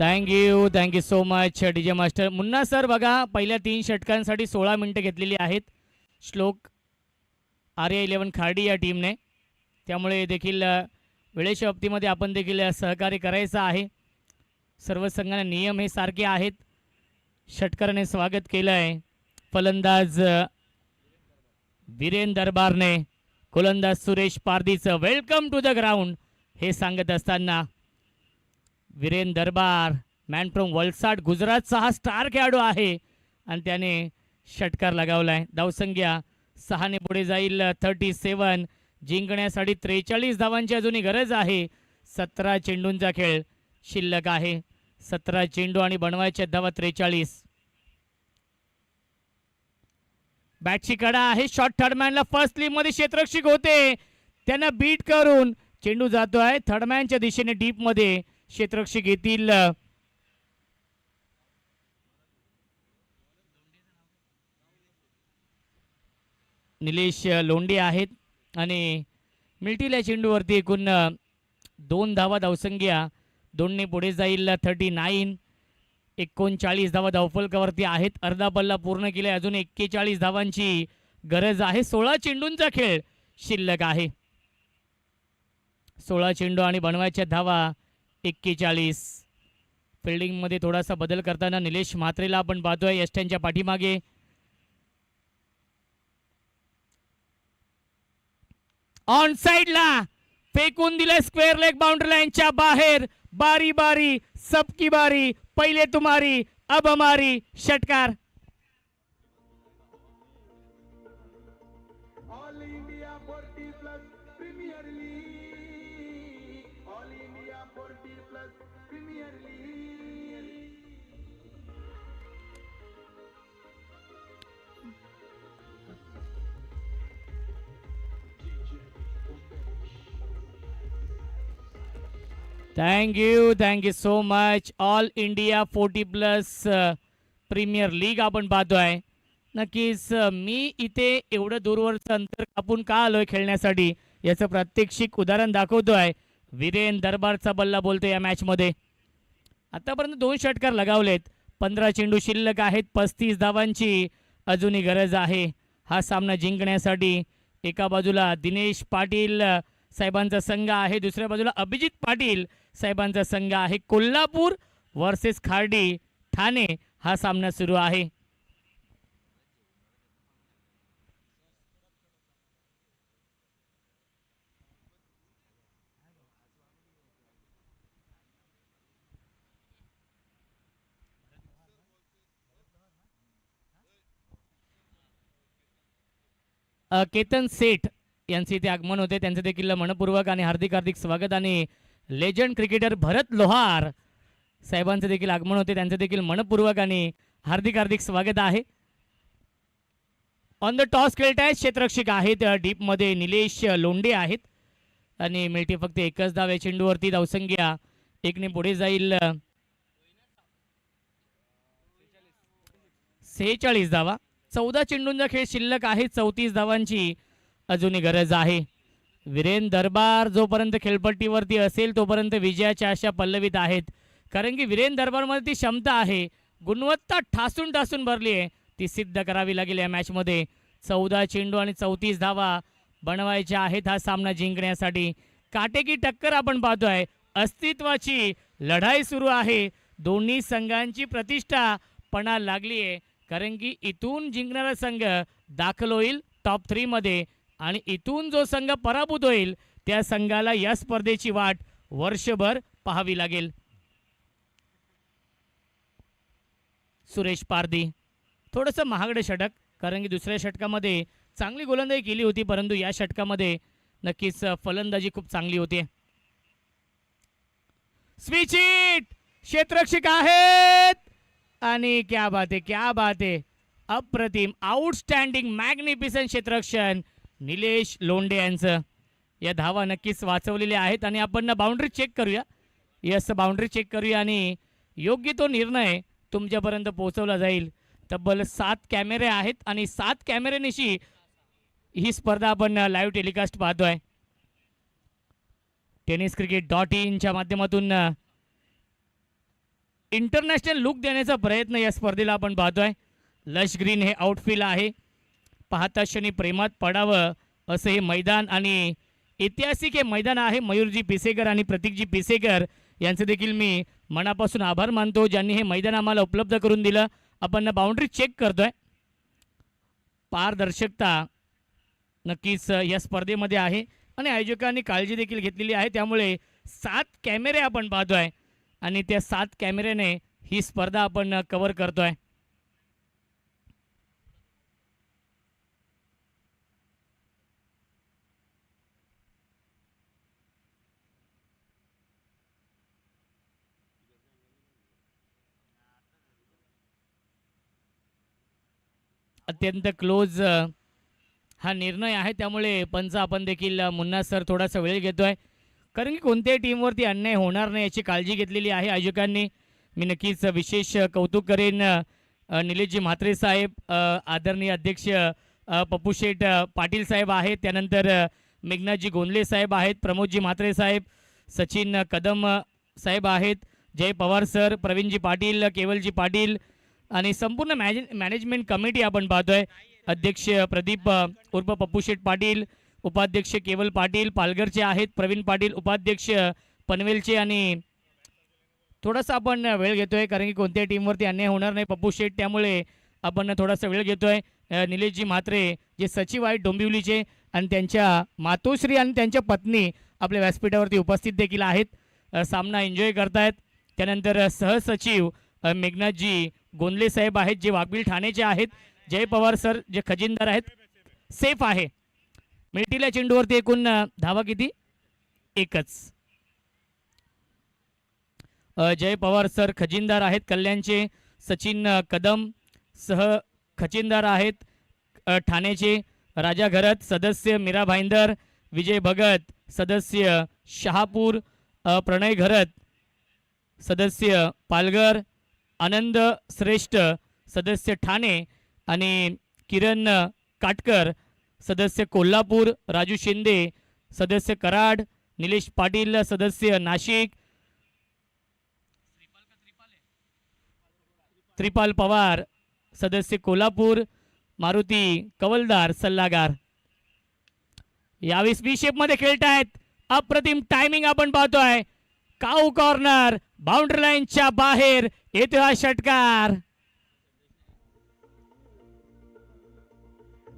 Thank you so much D J master. Munna sir बघा पहिल्या 3 षटकांसाठी 16 मिनिटं घेतलेली आहेत श्लोक RA11 खार्डी या टीमने. त्यामुळे देखील वेळेच्या बाबतीमध्ये आपण देखील सहकार्य करायचं आहे. सर्व संघांना नियम हे सारखे आहेत. षटकाराने स्वागत केलं आहे फलंदाज वीरेन दरबारने, गोलंदाज सुरेश पारदीचं वेलकम टू द ग्राउंड हे सांगत असताना वीरेन दरबार मॅन फ्रॉम वलसाड गुजरातचा हा स्टार खेळाडू आहे आणि त्याने षटकार लगावलाय. धावसंख्या 6 ने पुढे जाईल 37. जिंकण्यासाठी 43 धावांची अजूनही गरज आहे. 17 चेंडूंचा खेळ शिल्लक आहे. 17 चेंडू आणि बनवायच्या धावा 43. बॅटची कडा आहे. शॉट थर्डमॅनला फर्स्ट मध्ये क्षेत्ररक्षक होते त्यांना बीट करून चेंडू जातोय थर्डमॅनच्या दिशेने डीप मध्ये. क्षेत्ररक्षक येतील निलेश लोंढे आहेत आणि मिळतील या चेंडूवरती एकूण 2 धावा. धावसंख्या 2 ने पुढे जाईल 39. 39 धावा धावफलकावरती आहेत. अर्धा पल्ला पूर्ण केला. अजून 41 धावांची गरज आहे. 16 चेंडूंचा खेळ शिल्लक आहे. 16 चेंडू आणि बनवायच्या धावा 41. फिल्डिंगमध्ये थोडासा बदल करताना निलेश म्हात्रेला आपण पाहतोय यष्ट्यांच्या पाठीमागे. ऑन साइडला फेकून दिले स्क्वेअर लेग बाउंड्री लाईनच्या बाहेर. बारी बारी सबकी बारी, पहिले तुम्हारी अब हमारी. षटकार. All India 40 plus premier league, all India 40 plus premier league. Thank you so much. All India 40+ premier league आपण पाहतोय. नक्कीच मी इथे एवढं दूरवरचं अंतर कापून का आलोय खेळण्यासाठी याचं प्रात्यक्षिक उदाहरण दाखवतोय. वीरेन दरबारचा बल्ला बोलतो या मॅचमध्ये. आतापर्यंत 2 षटकार लगावलेत. 15 चेंडू शिल्लक आहेत. 35 धावांची अजूनही गरज आहे हा सामना जिंकण्यासाठी. एका बाजूला दिनेश पाटील साहेबांचा संघ आहे, दुसऱ्या बाजूला अभिजित पाटील साहेबांचा संघ आहे. कोल्हापूर वर्सेस खार्डी ठाणे हा सामना सुरू आहे. केतन सेठ यांचे इथे आगमन होते. त्यांचे देखील मनपूर्वक आणि हार्दिक स्वागत. आणि लेजंड क्रिकेटर भरत लोहार साहेबांचे देखील आगमन होते. त्यांचे देखील मनपूर्वक आणि हार्दिक स्वागत आहे. ऑन द टॉस खेळत आहेत क्षेत्ररक्षक आहेत डीप मध्ये निलेश लोंढे आहेत आणि मिळते फक्त एकच धाव या चेंडूवरती. धावसंख्या 1 ने पुढे जाईल 46 धावा. 14 चेंडूंचा खेळ शिल्लक आहे. 34 धावांची अजूनही गरज आहे. वीरेन दरबार जोपर्यंत खेळपट्टीवरती असेल तोपर्यंत विजयाच्या आशा पल्लवित आहेत. कारण की वीरेन दरबारमध्ये ती क्षमता आहे, गुणवत्ता ठासून भरली आहे, ती सिद्ध करावी लागेल या मॅचमध्ये. 14 चेंडू आणि 34 धावा बनवायच्या आहेत हा सामना जिंकण्यासाठी. काटेकी टक्कर आपण पाहतोय. अस्तित्वाची लढाई सुरू आहे. दोन्ही संघांची प्रतिष्ठा पणाला लागली आहे. कारण की इथून जिंकणारा संघ दाखल होईल टॉप 3 मध्ये आणि इथून जो संघ पराभूत होईल त्या संघाला या स्पर्धेची वाट वर्षभर पाहावी लागेल. सुरेश पारदी थोडंसं महागडं षटक, कारण की दुसऱ्या षटकामध्ये चांगली गोलंदाजी केली होती, परंतु या षटकामध्ये नक्कीच फलंदाजी खूप चांगली होती. स्विच हिट क्षेत्ररक्षक आहेत आणि क्या बात आहे अप्रतिम आउटस्टँडिंग मॅग्निफिसंट क्षेत्ररक्षण निलेश लोंढे यांचं. या धावा नक्कीच वाचवलेल्या आहेत आणि आपण बाउंड्री चेक करूया. यस, बाउंड्री चेक करूया आणि योग्य तो निर्णय तुमच्यापर्यंत पोहोचवला जाईल. तब्बल 7 कॅमेरे आहेत आणि 7 कॅमेऱ्यानिशी ही स्पर्धा आपण लाईव्ह टेलिकास्ट पाहतोय. tenniscricket.in च्या माध्यमातून इंटरनॅशनल लुक देण्याचा प्रयत्न या स्पर्धेला आपण पाहतोय. लश ग्रीन हे आउटफील्ड आहे. पाहता क्षणी प्रेमात पडावं असं हे मैदान आणि ऐतिहासिक हे मैदान आहे. मयूरजी पिसेकर आणि प्रतीकजी पिसेकर यांचे देखील मी मनापासून आभार मानतो, ज्यांनी हे मैदान आम्हाला उपलब्ध करून दिलं. आपण बाउंड्री चेक करतोय. पारदर्शकता नक्कीच या स्पर्धेमध्ये आहे आणि आयोजकांनी काळजी देखील घेतलेली आहे. त्यामुळे 7 कॅमेरे आपण पाहतोय आणि त्या 7 कॅमेऱ्याने ही स्पर्धा आपण कव्हर करतोय. अत्यंत क्लोज हा निर्णय आहे. त्यामुळे पंच आपण देखील मुन्ना सर थोडासा वेळ घेतोय, कारण की कोणत्याही टीमवरती अन्याय होणार नाही याची काळजी घेतलेली आहे आयोजकांनी. मी नक्कीच विशेष कौतुक करेन निलेशजी म्हात्रे साहेब, आदरणीय अध्यक्ष पप्पूशेठ पाटील साहेब आहेत, त्यानंतर मेघनाथजी गोंदले साहेब आहेत, प्रमोदजी म्हात्रे साहेब, सचिन कदम साहेब आहेत, जय पवार सर, प्रवीणजी पाटील, केवलजी पाटील आणि संपूर्ण मॅनेजमेंट कमिटी आपण पाहतोय. अध्यक्ष प्रदीप उर्फ पप्पूशेठ पाटील, उपाध्यक्ष केवल पाटील पालघरचे आहेत, प्रवीण पाटील उपाध्यक्ष पनवेलचे. आणि थोडासा आपण वेळ घेतोय कारण की कोणत्याही टीमवरती अन्याय होणार नाही पप्पू शेठ, त्यामुळे आपण थोडासा वेळ घेतोय. निलेशजी म्हात्रे जे सचिव आहेत डोंबिवलीचे आणि त्यांच्या मातोश्री आणि त्यांच्या पत्नी आपल्या व्यासपीठावरती उपस्थित देखील आहेत, सामना एन्जॉय करतायत. त्यानंतर सहसचिव मेघनाथजी गोंदले साहेब आहेत जे वाघबील ठाण्याचे आहेत, जय पवार सर जे खजिनदार आहेत. सेफ आहे. मिल्टीला चेंडूवरती एकूण धावा किती? एकच. जय पवार सर खजिनदार आहेत कल्याणचे, सचिन कदम सह खजिनदार आहेत ठाण्याचे, राजा घरत सदस्य मीरा भाईंदर, विजय भगत सदस्य शहापूर, प्रणय घरत सदस्य पालघर, आनंद श्रेष्ठ सदस्य ठाणे आणि किरण काटकर सदस्य कोल्हापूर, राजू शिंदे सदस्य कराड, निलेश पाटील सदस्य नाशिक, त्रिपाल पवार सदस्य कोल्हापूर, मारुती कवलदार सल्लागार. यावेळेस बी शेप मध्ये खेळतायत. अप्रतिम टायमिंग आपण पाहतोय. काऊ कॉर्नर बाउंड्री लाईनच्या बाहेर येतो हा षटकार.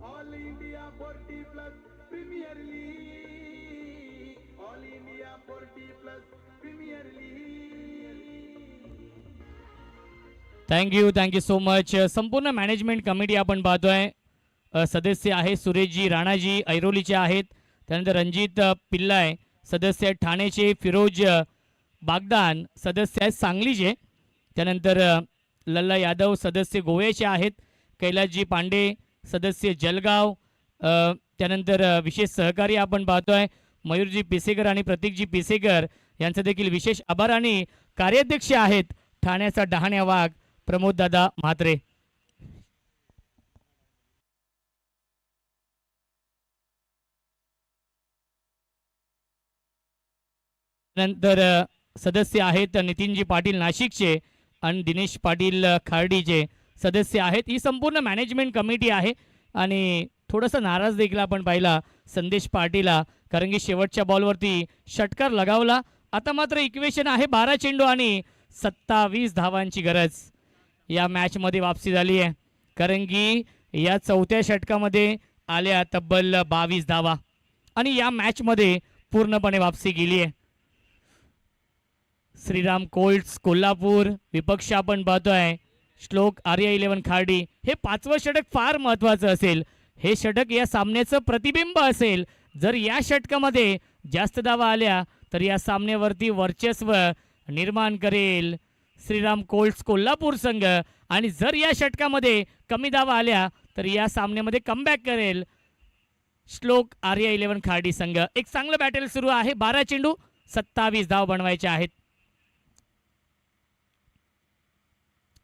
All India 40 plus premier league, all India 40 plus premier league. Thank you so much. संपूर्ण मॅनेजमेंट कमिटी आपण पाहतोय. सदस्य आहे सुरेशजी राणाजी ऐरोलीचे आहेत, त्यानंतर रणजित पिल्लाय सदस्य आहेत ठाण्याचे, फिरोज बागदान सदस्य आहेत सांगलीचे, त्यानंतर लल्ला यादव सदस्य गोव्याचे आहेत, कैलासजी पांडे सदस्य जलगाव, त्यानंतर विशेष सहकारी आपण पाहतोय मयूरजी पिसेकर आणि प्रतीकजी पिसेकर यांचे देखील विशेष आभार. आणि कार्याध्यक्ष आहेत ठाण्याचा डहाण्या वाघ प्रमोददादा म्हात्रे. नंतर सदस्य आहेत नितीनजी पाटील नाशिकचे आणि दिनेश पाटील खार्डीचे सदस्य आहेत. ही संपूर्ण मॅनेजमेंट कमिटी आहे. आणि थोडंसं नाराज देखील आपण पाहिला संदेश पाटीला, कारण की शेवटच्या बॉलवरती षटकार लगावला. आता मात्र इक्वेशन आहे 12 चेंडू आणि 27 धावांची गरज. या मॅचमध्ये वापसी झाली आहे, कारण की या चौथ्या षटकामध्ये आल्या तब्बल 22 धावा आणि या मॅचमध्ये पूर्णपणे वापसी गेली आहे. श्रीराम कोल्ट्स कोल्हापूर विपक्ष आपण पाहतोय श्लोक आर्या 11 खार्डी. हे 5वं षटक फार महत्त्वाचं असेल. हे षटक या सामन्याचं प्रतिबिंब असेल. जर या षटकामध्ये जास्त धावा आल्या तर या सामन्यावरती वर्चस्व निर्माण करेल श्रीराम कोल्ट्स कोल्हापूर संघ, आणि जर या षटकामध्ये कमी धावा आल्या तर या सामन्यामध्ये कमबॅक करेल श्लोक आर्या 11 खार्डी संघ. एक चांगलं बॅटल सुरू आहे. 12 चेंडू 27 धाव बनवायचे आहेत.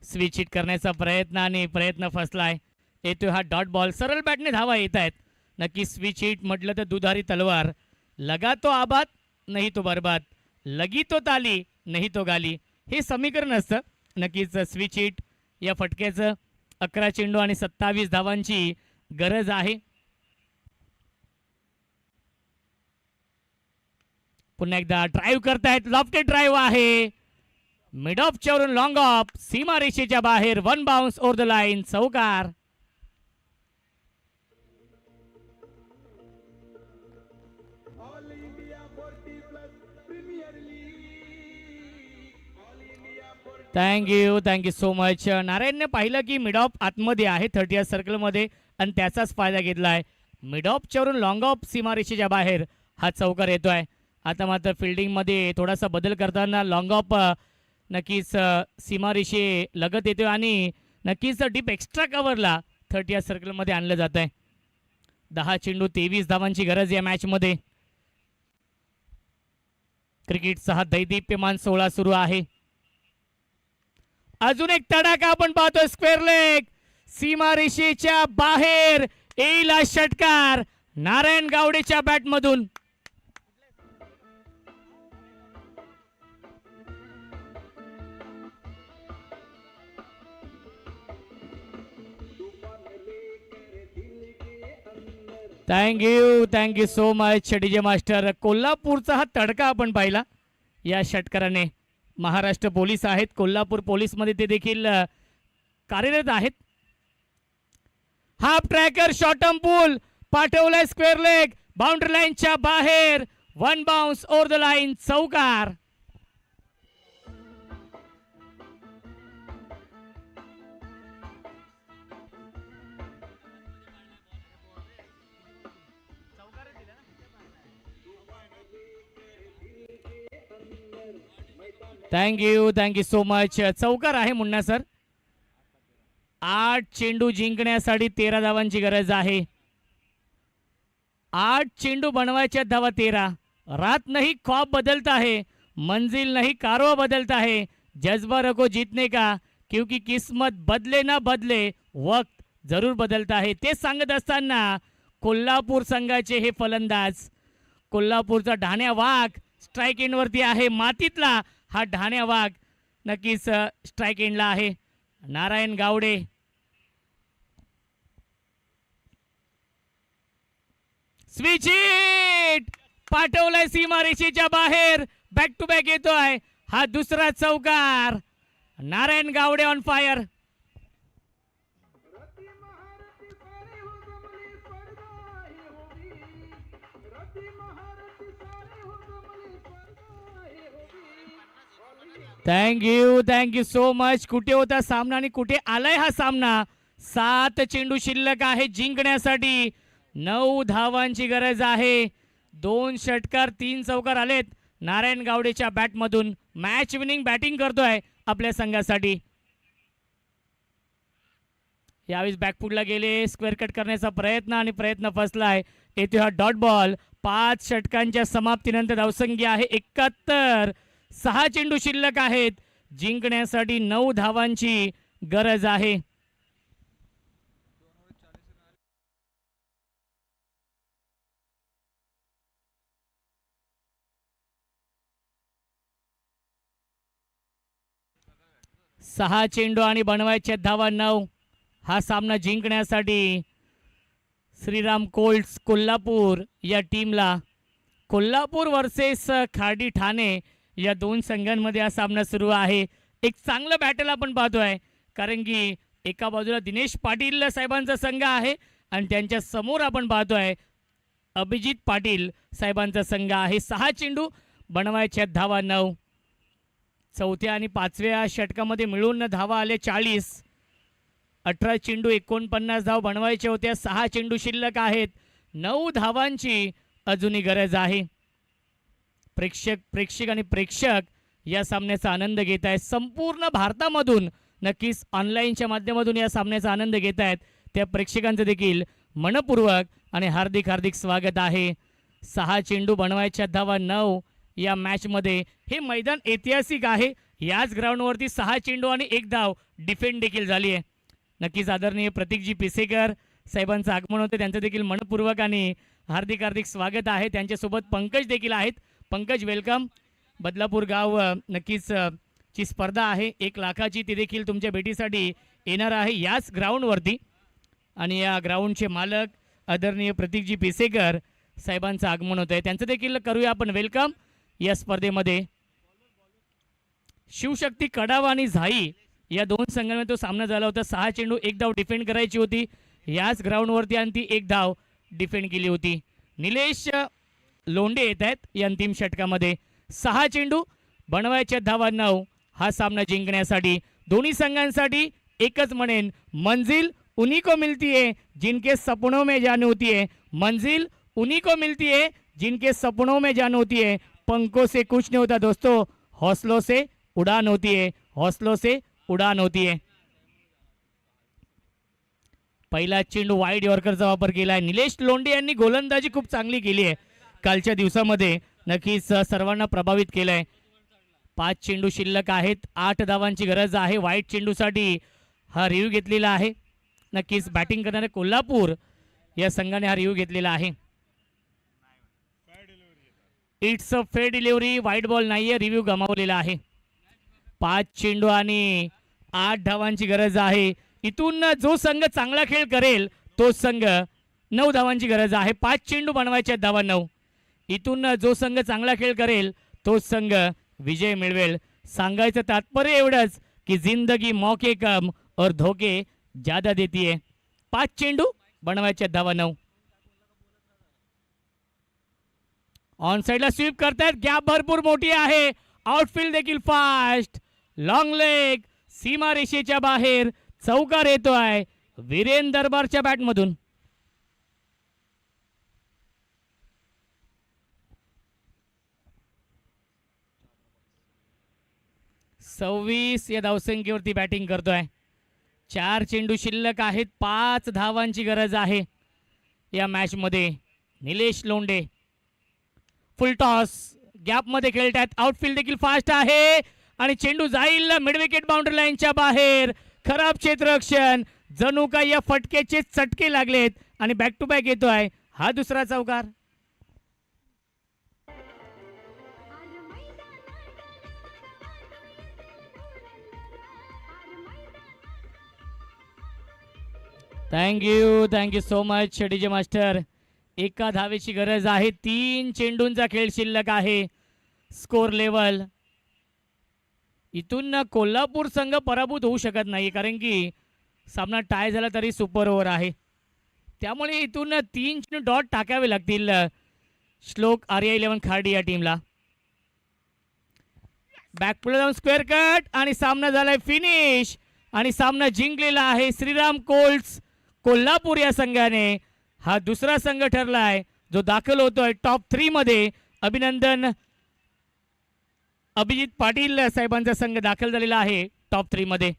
स्विच हिट करण्याचा प्रयत्न आणि प्रयत्न फसलाय. येतोय हा डॉट बॉल. सरळ बॅटने धावा येत आहेत. नक्की स्विच हिट म्हटलं तर दुधारी तलवार. लगा तो आबाद नाही तो बर्बाद, लगी तो ताली नाही तो गाली, हे समीकरण असतं. नक्कीच स्विच हिट या फटक्याचं. 11 चेंडू आणि 27 धावांची गरज आहे. पुन्हा एकदा ड्राईव्ह करतायत. लॉफ्टेड ड्राईव्ह आहे. मिड ऑफच्या वरून लॉंग ऑफ सीमा रेषेच्या बाहेर. 1 बाउन्स ओव्हर द लाईन. चौकार. All India 40 plus premier league. All India 40 thank you so much. नारायणने पाहिलं की मिड ऑफ आतमध्ये आहे 30 सर्कलमध्ये आणि त्याचाच फायदा घेतलाय. मिड ऑफच्या वरून लॉंग ऑफ सीमा रेषेच्या बाहेर हा चौकार येतोय. आता मात्र फिल्डिंगमध्ये थोडासा बदल करताना लॉंग ऑफ नक्कीच सीमारेषे लगत येतोय आणि नक्कीच डीप एक्स्ट्रा कव्हरला 30 सर्कलमध्ये आणलं जात आहे. 10 चेंडू 23 धावांची गरज या मॅचमध्ये. क्रिकेटचा हा दैदिप्यमान 16 सुरू आहे. अजून एक तडाखा आपण पाहतोय. स्क्वेअर लेग सीमारेषेच्या बाहेर येईल हा षटकार नारायण गावडेच्या बॅटमधून. Thank you so much DJ master. कोल्हापूरचा हा तडका आपण पाहिला या षटकाराने. महाराष्ट्र पोलीस आहेत, कोल्हापूर पोलीसमध्ये ते देखील कार्यरत आहेत. हाफ ट्रॅकर शॉर्टम पूल पाठवलाय. स्क्वेअर लेग बाउंड्री लाईनच्या बाहेर. 1 बाउन्स ओव्हर द लाईन. चौकार. Thank you so much. चौकार आहे मुन्ना सर. 8 चेंडू जिंकण्यासाठी 13 धावांची गरज आहे. 8 चेंडू बनवायच्या धावा 13. रात नहीं ख्वाब बदलता है, मंजिल नहीं कारवा बदलता है, जज्बा रखो जीतने का, क्योंकि किस्मत बदले ना बदले वक्त जरूर बदलता है. ते सांगत असताना कोल्हापूर संघाचे हे फलंदाज. कोल्हापूरचा ढाण्या वाघ स्ट्राईक एंडवरती आहे. मातीतला हा ढाण्या वाघ नक्कीच स्ट्राईक एंडला आहे. नारायण गावडे. स्विच हिट पाठवलाय सीमारेषेच्या बाहेर. बॅक टू बॅक येतोय हा दुसरा चौकार. Narayan Gawde on fire. रती महारती सारे हो जमली स्पर्धा ही होवी. रती महारती सारे हो जमली स्पर्धा ही होवी. Thank you so much. कुठे होता सामना आणि कुठे आलाय हा सामना. 7 चेंडू शिल्लक आहे जिंकण्यासाठी. 9 धावांची गरज आहे. 2 षटकार 3 चौकार आलेत नारायण गावडेच्या बॅटमधून. मॅच विनिंग बॅटिंग करतोय आपल्या संघासाठी. यावेळी बॅकफुटला गेले. स्क्वेअर कट करण्याचा प्रयत्न फसलाय. येथे हा डॉट बॉल. 5 षटकांच्या समाप्तीनंतर धावसंख्या आहे 71. 6 चेंडू शिल्लक आहेत. जिंकण्यासाठी 9 धावांची गरज आहे. सहा चेंडू आणि बनवायच्या धावा 9. हा सामना जिंकण्यासाठी श्रीराम कोल्ट्स कोल्हापूर या टीमला. कोल्हापूर वर्सेस खाडी ठाणे या 2 संघांमध्ये हा सामना सुरू आहे. एक चांगलं बॅटल आपण पाहतोय कारण की एका बाजूला दिनेश पाटील साहेबांचा संघ आहे आणि त्यांच्या समोर आपण पाहतोय अभिजित पाटील साहेबांचा संघ आहे. 6 चेंडू बनवायच्या धावा 9. चौथ्या आणि 5व्या षटकामध्ये मिळून धावा आले 40. 18 चेंडू 49 धाव बनवायचे होत्या. 6 चेंडू शिल्लक आहेत. 9 धावांची अजूनही गरज आहे. प्रेक्षक आणि प्रेक्षक या सामन्याचा आनंद घेत आहेत. संपूर्ण भारतामधून नक्कीच ऑनलाईनच्या माध्यमातून या सामन्याचा आनंद घेत आहेत. त्या प्रेक्षकांचं देखील मनपूर्वक आणि हार्दिक स्वागत आहे. 6 चेंडू बनवायच्या धावा 9 या मॅचमध्ये. हे मैदान ऐतिहासिक आहे. याच ग्राउंडवरती 6 चेंडू आणि 1 धाव डिफेंड देखील झाली आहे. नक्कीच आदरणीय प्रतीकजी पिसेकर साहेबांचं आगमन होते. त्यांचं देखील मनपूर्वक आणि हार्दिक स्वागत आहे. त्यांच्यासोबत पंकज देखील आहेत. पंकज वेलकम. बदलापूर गाव नक्कीच ची स्पर्धा आहे 1 लाखाची, ती देखील तुमच्या भेटीसाठी येणार आहे याच ग्राउंडवरती. आणि या ग्राउंडचे मालक आदरणीय प्रतीकजी पिसेकर साहेबांचं आगमन होत आहे, त्यांचं देखील करूया आपण वेलकम या स्पर्धेमध्ये. शिवशक्ती कडावा आणि झाई या 2 संघांमध्ये तो सामना झाला होता. 6 चेंडू 1 धाव डिफेंड करायची होती याच ग्राउंडवरती आणि ती 1 धाव डिफेंड केली होती. निलेश लोंढे येत आहेत या अंतिम षटकामध्ये. 6 चेंडू बनवायच्या धावा 9. हा सामना जिंकण्यासाठी दोन्ही संघांसाठी एकच म्हणेन, मंजिल उन्हीं को मिलती है जिनके सपनों में जान होती है. मंजिल उन्हीं को मिलती है जिनके सपनों में जान होती है. पंखों से कुछ नहीं होता दोस्तों, हौसलों से उड़ान होती है, हौसलों से उड़ान होती है. पहिला चेंडू वाईड यॉर्करचा वापर केला आहे. निलेश लोंढे यांनी गोलंदाजी खूप चांगली केली आहे कालच्या दिवसामध्ये, नक्कीच सर्वांना प्रभावित केलं आहे. 5 चेंडू शिल्लक आहेत, 8 धावांची गरज आहे. वाईट चेंडूसाठी हा रिव्ह्यू घेतलेला आहे. नक्कीच बॅटिंग करणारे कोल्हापूर या संघाने हा रिव्ह्यू घेतलेला आहे. इट्स अ फेअर डिलिव्हरी, वाईट बॉल नाहीये, रिव्ह्यू गमावलेला आहे. 5 चेंडू आणि 8 धावांची गरज आहे. इथून जो संघ चांगला खेळ करेल तो संघ 9 धावांची गरज आहे. 5 चेंडू बनवायच्या धावा 9. इथून जो संघ चांगला खेळ करेल तो संघ विजय मिळवेल. सांगायचं तात्पर्य एवढंच की जिंदगी मौके कम और धोके ज्यादा देती है. 5 चेंडू बनवायच्या धावा 9. ऑन साइडला स्वीप करतायत, गॅप भरपूर मोठी आहे. आउटफील्ड देखील फास्ट, लॉंग लेग, सीमा रेषेच्या बाहेर चौकार येतोय वीरेन दरबारच्या बॅटमधून. सव्वीस या धावसंख्येवरती बॅटिंग करतोय. 4 चेंडू शिल्लक आहेत, 5 धावांची गरज आहे या मॅच मध्ये. निलेश लोंढे फुल टॉस, गॅप मध्ये खेळतात. आउटफील्ड देखील फास्ट आहे आणि चेंडू जाईल मिड विकेट बाउंड्री लाईनच्या बाहेर. खराब क्षेत्ररक्षण, जणू काय या फटकेचे चटके लागलेत आणि बॅक टू बॅक येतोय हा दुसरा चौकार. Thank you so much DJ master. 1 धावेची गरज आहे. 3 चेंडूंचा खेळ शिल्लक आहे. स्कोर लेवल इथून कोल्हापूर संघ पराभूत होऊ शकत नाही, कारण की सामना टाय झाला तरी सुपर ओव्हर आहे. त्यामुळे इथून 3 चेंडू डॉट टाकावे लागतील श्लोक आर्या 11 खार्डी या टीमला. बॅक पुढे जाऊन स्क्वेअर कट आणि सामना झालाय फिनिश आणि सामना जिंकलेला आहे श्रीराम कोल्ट्स कोल्हापूर या संघाने. हा दुसरा संघ ठरलाय जो दाखल होतोय टॉप 3 मध्ये. अभिनंदन, अभिजित पाटील साहेबांचा संघ दाखल झालेला आहे टॉप 3 मध्ये.